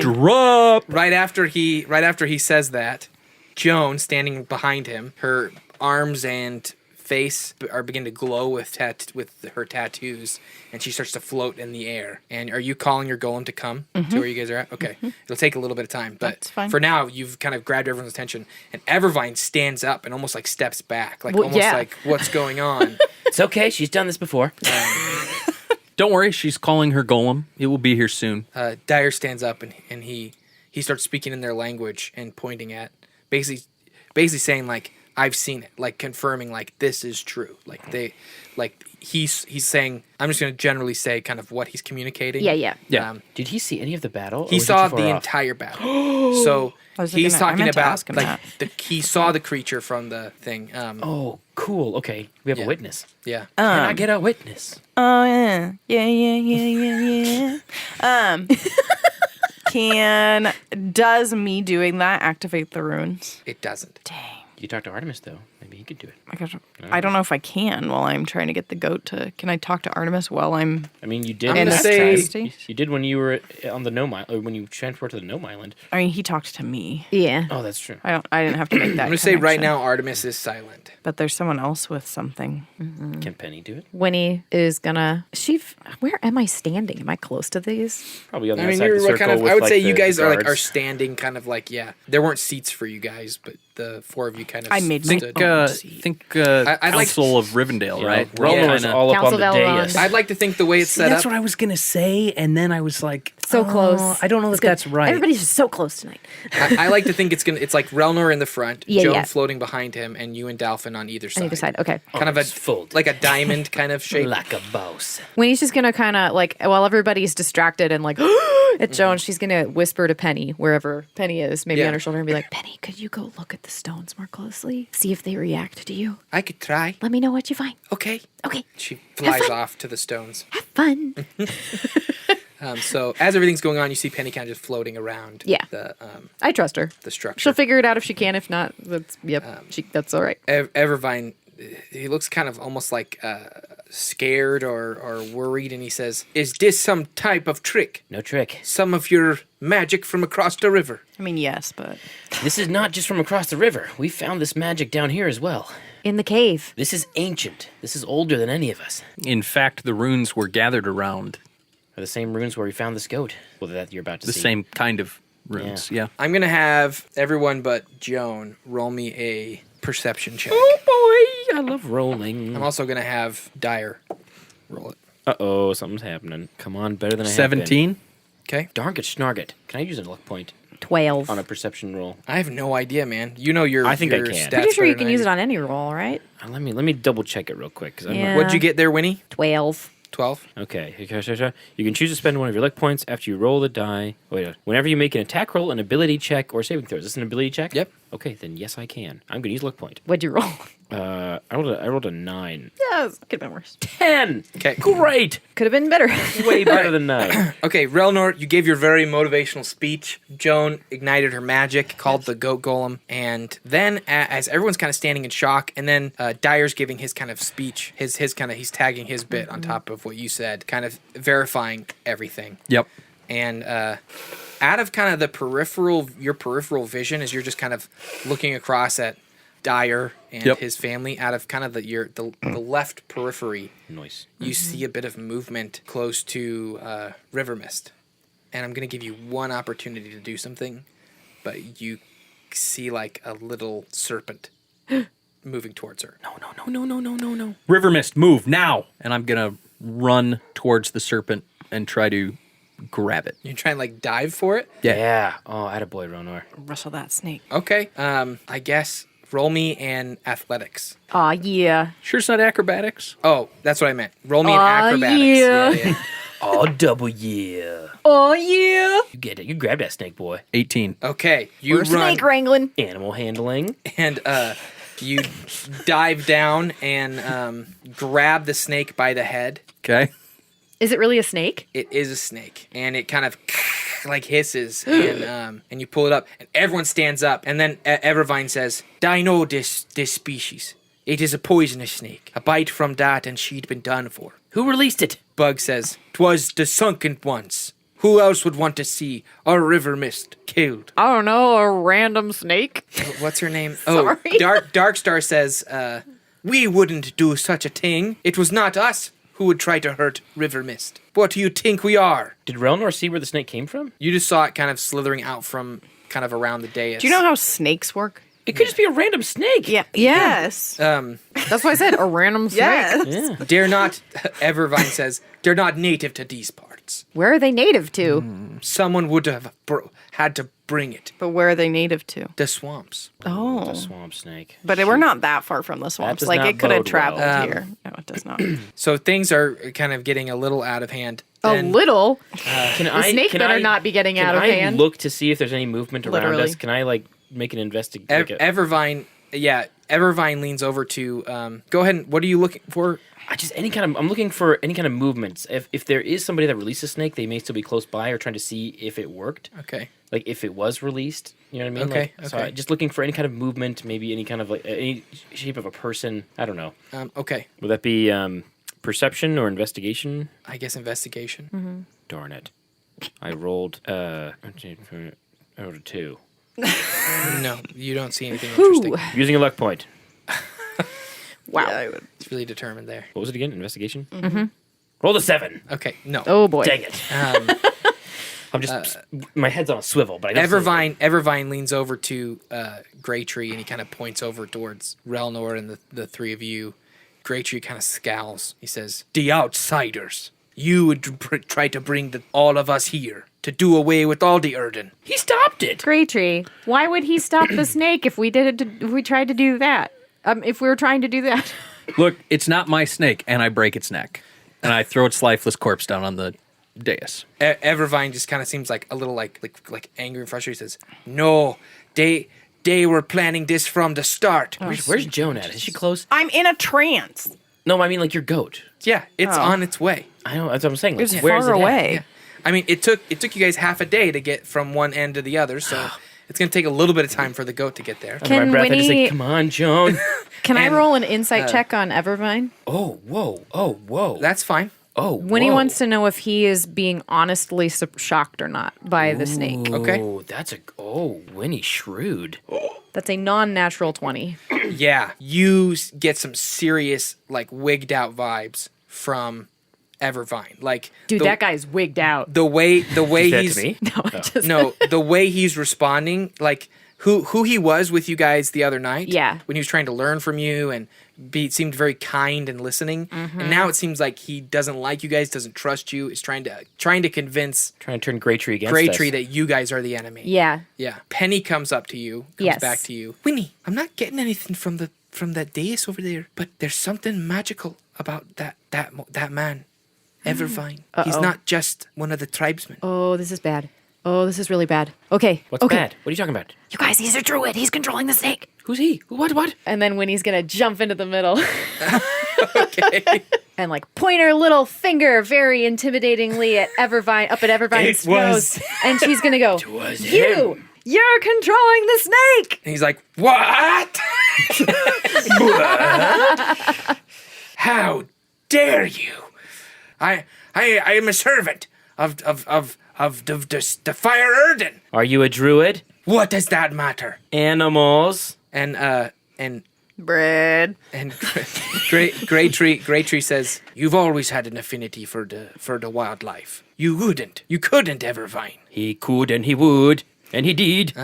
Drop. right after he says that, Joan, standing behind him, her arms and face are beginning to glow with her tattoos, and she starts to float in the air. And are you calling your golem to come to where you guys are at? Okay, it'll take a little bit of time, but That's fine. for now, you've kind of grabbed everyone's attention, and Evervine stands up and almost like steps back, like Well, almost yeah. like what's going on. It's okay. She's done this before. Don't worry. She's calling her golem. It will be here soon. Dyer stands up and he starts speaking in their language and pointing at basically saying like, I've seen it, like confirming like this is true. He's saying, I'm just going to generally say kind of what he's communicating. Yeah. Yeah. Did he see any of the battle? or He was saw too far the off? entire battle. So I was he's gonna- I talking meant to about ask him like that. he saw the creature from the thing. Oh, cool. Okay, we have Yeah. a witness. Yeah. Can I get a witness? Oh yeah. Yeah. Does me doing that activate the runes? It doesn't. Dang. You talk to Artemis though. Maybe he could do it. I don't know if I can while I'm trying to get the goat to. Can I talk to Artemis while I'm I mean, you did. I'm in gonna this say- travesty? You did when you were on the Gnome Island, or when you transported to the Gnome Island. I mean, he talked to me. Yeah. Oh, that's true. I didn't have to make that. I'm going to say right connection. now Artemis is silent. But there's someone else with something. Can Penny do it? Winnie is gonna. Where am I standing? Am I close to these? Probably on the I mean, outside of the you're circle kind of. with, I would like, say you the guys are guards. standing kind of like there weren't seats for you guys, but the four of you kind of. I made my stood. own seat. I'd like- Council of Rivendale, Yeah, right? Relnor's kinda- all up Council on the of Elrond. dais. I'd like to think the way it's set That's up. what I was gonna say, and then I was like, So close. I don't know It's if good. that's right. Everybody's just so close tonight. I like to think it's like Relnor in the front, Yeah, Joan yeah. floating behind him, and you and Dalphin on either side. On either side. Okay. Kind of a Arms fold. like a diamond kind of shape. Like a boss. Winnie's just gonna kind of like while everybody's distracted and like at Joan, she's gonna whisper to Penny wherever Penny is, maybe Yeah. on her shoulder, and be like, "Penny, could you go look at the stones more closely? See if they react to you. I could try. Let me know what you find. Okay. Okay, She flies fun. off to the stones. have fun." So as everything's going on, you see Penny kind of just floating around. Yeah. I trust her. The structure. She'll figure it out if she can. If not, that's that's all right. Evervine, he looks kind of almost like scared or worried, and he says, "Is this some type of trick? No trick. Some of your magic from across the river?" I mean, yes, but This is not just from across the river. We found this magic down here as well. In the cave. This is ancient. This is older than any of us. in fact, the runes were gathered around Are the same runes where we found this goat. Well, that you're about to the see. same kind of runes. Yeah. I'm gonna have everyone but Joan roll me a perception check. Oh boy, I love rolling. I'm also gonna have Dyer roll it. Uh-oh, something's happening. Come on, better than I have 17. Okay. been. Darn it, snarget. Can I use a luck point 12. on a perception roll? I have no idea, man. You know your. I think I your can. stats Pretty sure you better can than use I it on any roll, right? Let me double check it real quick. 'Cause I'm Yeah. not, What'd you get there, Winnie? 12. 12. okay. You can choose to spend one of your luck points after you roll the die. Wait, whenever you make an attack roll, an ability check, or saving throw. Is this an ability check? Yep. Okay, then yes, I can. I'm gonna use luck point. What'd you roll? I rolled a 9. Yes. Could have been worse. 10. Okay. Great. Could have been better. Way better than 9. Okay, Relnor, you gave your very motivational speech. Joan ignited her magic, called the goat golem, and then as everyone's kind of standing in shock, and then Dyer's giving his kind of speech, his kind of he's tagging his bit on top of what you said, kind of verifying everything. Yep. And out of kind of your peripheral vision, as you're just kind of looking across at Dyer and Yep. his family, out of kind of the left periphery, Nice. you see a bit of movement close to River Mist. And I'm going to give you one opportunity to do something, but you see like a little serpent moving towards her. No. River Mist, move now. And I'm going to run towards the serpent and try to grab it. You try and like dive for it? Yeah. Yeah. Oh, attaboy, Ronor. wrestle that snake. Okay. I guess Roll me an athletics. Aw, yeah. Sure, it's not acrobatics. Oh, that's what I meant. Roll me an Aw, acrobatics. yeah. Oh, double yeah. Oh, yeah. You get it. You grab that snake, boy. 18. Okay, you We're run snake wrangling. Animal handling. and you dive down and grab the snake by the head. Okay. Is it really a snake? It is a snake, and it kind of like hisses, and you pull it up, and everyone stands up, and then Evervine says, "I know this species. It is a poisonous snake. A bite from that, and she'd been done for." Who released it? Bug says, "'Twas the sunken ones. Who else would want to see our river mist killed?" I don't know, a random snake. What's her name? Sorry. Oh, Darkstar says, "We wouldn't do such a thing. It was not us who would try to hurt River Mist. What do you think we are?" Did Relnor see where the snake came from? You just saw it kind of slithering out from kind of around the dais. Do you know how snakes work? It could just be a random snake. Yeah. Yes. That's why I said a random snake. Yes. Yeah. They're not, Evervine says, they're not native to these parts. Where are they native to? Someone would have had to bring it. But where are they native to? The swamps. Oh. The swamp snake. But we're not that far from the swamps. does Like, not it could have bode traveled well. here. No, it does not. So things are kind of getting a little out of hand. A Then- little. Can The snake better not be getting out of Can hand. I look to see if there's any movement around Literally. us? Can I like make an investigation? Evervine, yeah, Evervine leans over to, go ahead and, what are you looking for? I'm looking for any kind of movements. If there is somebody that released a snake, they may still be close by or trying to see if it worked. Okay. Like if it was released, you know what I mean? Okay, So okay. just looking for any kind of movement, maybe any kind of like any shape of a person. I don't know. Okay. Would that be perception or investigation? I guess investigation. Mm-hmm. Darn it! I rolled I rolled a 2. No, you don't see anything Whew. interesting. Using a luck point. Wow. Yeah, I would. It's really determined there. What was it again? Investigation. Mm-hmm. Rolled a 7. Okay, no. Oh, boy. Dang it! I'm just my head's on a swivel. But I don't see Evervine leans over to Greytree and he kind of points over towards Relnor and the three of you. Greytree kind of scowls. He says, "The outsiders. You would try to bring all of us here to do away with all the Urden." He stopped it. Grey Tree. Why would he stop the snake if we did it? If we tried to do that? If we were trying to do that. Look, it's not my snake, and I break its neck. And I throw its lifeless corpse down on the dais. Evervine just kind of seems like a little like angry and frustrated. He says, "No, they were planning this from the start." Where's Joan at? Is she close? I'm in a trance. No, I mean like your goat. Yeah, it's on its way. I know that's what I'm saying. Like, It's where is far it at? away. Yeah. I mean, it took you guys half a day to get from one end to the other, so it's going to take a little bit of time for the goat to get there. Under my Can breath, I just say, Winnie- "Come on, Joan." Can I And, roll an insight check on Evervine? Oh, whoa, oh, whoa. That's fine. oh, Winnie whoa. wants to know if he is being honestly shocked or not by the snake. Okay. Oh, that's Winnie shrewd. That's a non-natural 20. Yeah, you get some serious like wigged out vibes from Evervine. Like, Dude, that guy's wigged out. the way Is that he's to me? no, the way he's responding, like who he was with you guys the other night. Yeah. When he was trying to learn from you and seemed very kind and listening. Mm-hmm. And now it seems like he doesn't like you guys, doesn't trust you, is trying to convince Trying to turn Greytree against Greytree us. that you guys are the enemy. Yeah. Yeah. Penny comes up to you, comes Yes. back to you. "Winnie, I'm not getting anything from that dais over there, but there's something magical about that man, Evervine. He's not just one of the tribesmen." Oh, this is bad. Oh, this is really bad. Okay. What's okay. bad? What are you talking about? You guys, he's a druid. He's controlling the snake. Who's he? What? And then Winnie's going to jump into the middle Okay. and like point her little finger very intimidatingly at Evervine, up at Evervine's It was- nose. And she's going to go, was "You! You're controlling the snake!" And he's like, "What? How dare you? I am a servant of the Fyr Urden. Are you a druid? What does that matter?" Animals. And Bread. Greytree says, "You've always had an affinity for the wildlife. You couldn't, Evervine." He could and he would and he did.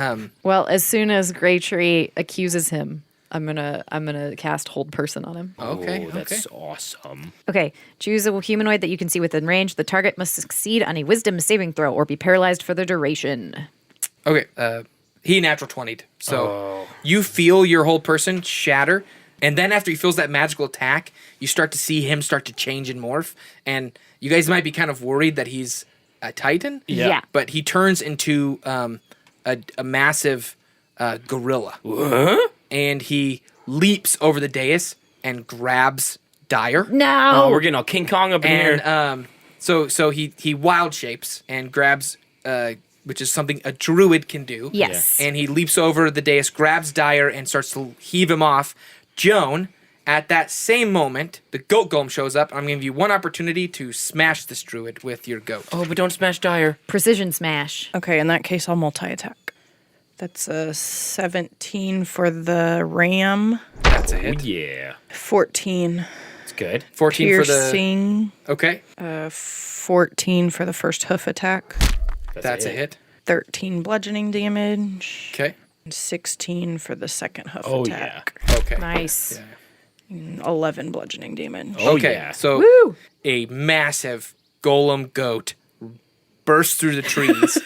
Well, as soon as Greytree accuses him, I'm gonna cast Hold Person on him. Okay, Oh, that's awesome. Okay, choose a humanoid that you can see within range. The target must succeed on a Wisdom saving throw or be paralyzed for the duration. Okay. He natural 20'd. So you feel your whole person shatter. And then after he feels that magical attack, you start to see him start to change and morph. And you guys might be kind of worried that he's a Titan. Yeah. But he turns into a massive gorilla. And he leaps over the dais and grabs Dyer. No. Oh, we're getting all King Kong up in here. And so he wild shapes and grabs, which is something a druid can do. Yes. And he leaps over the dais, grabs Dyer, and starts to heave him off. Joan, at that same moment, the goat golem shows up. I'm going to give you one opportunity to smash this druid with your goat. Oh, but don't smash Dyer. Precision smash. Okay, in that case, I'll multi-attack. That's a 17 for the ram, That's a Oh, hit. yeah. 14 It's good. 14 piercing, for the... Okay, 14 for the first hoof attack, that's a hit. 13 bludgeoning damage, Okay, 16 for the second hoof Oh, attack, okay. Nice. Yeah. 11 bludgeoning damage. Oh, Okay, yeah. so Woo! a massive golem goat bursts through the trees,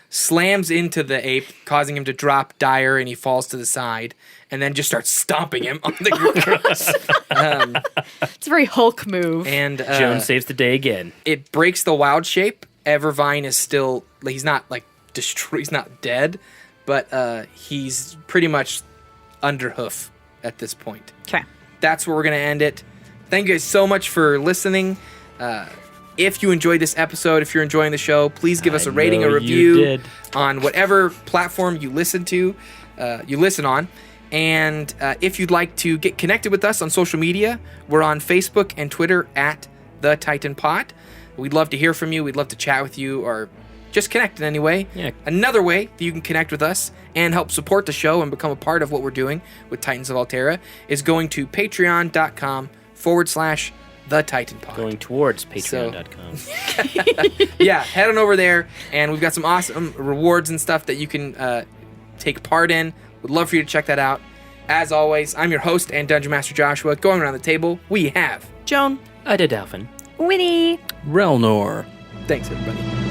slams into the ape, causing him to drop Dyer, and he falls to the side, and then just starts stomping him on the ground. It's a very Hulk move. And Joan saves the day again. it breaks the wild shape. Evervine is still, like, he's not like destroyed, he's not dead, but he's pretty much under hoof at this point. Okay. That's where we're going to end it. Thank you guys so much for listening. If you enjoyed this episode, if you're enjoying the show, please give us a rating, a know you review did. on whatever platform you listen to, you listen on. And if you'd like to get connected with us on social media, we're on Facebook and Twitter at The Titan Pot. We'd love to hear from you. We'd love to chat with you or just connect in any way. Yeah. Another way that you can connect with us and help support the show and become a part of what we're doing with Titans of Altera is going to patreon.com/The Titan Pod. Going towards patreon.com. Yeah, head on over there, and we've got some awesome rewards and stuff that you can take part in. Would love for you to check that out. As always, I'm your host and Dungeon Master Joshua. Going around the table, we have... Joan. I did Alphin. Winnie. Relnor. Thanks, everybody.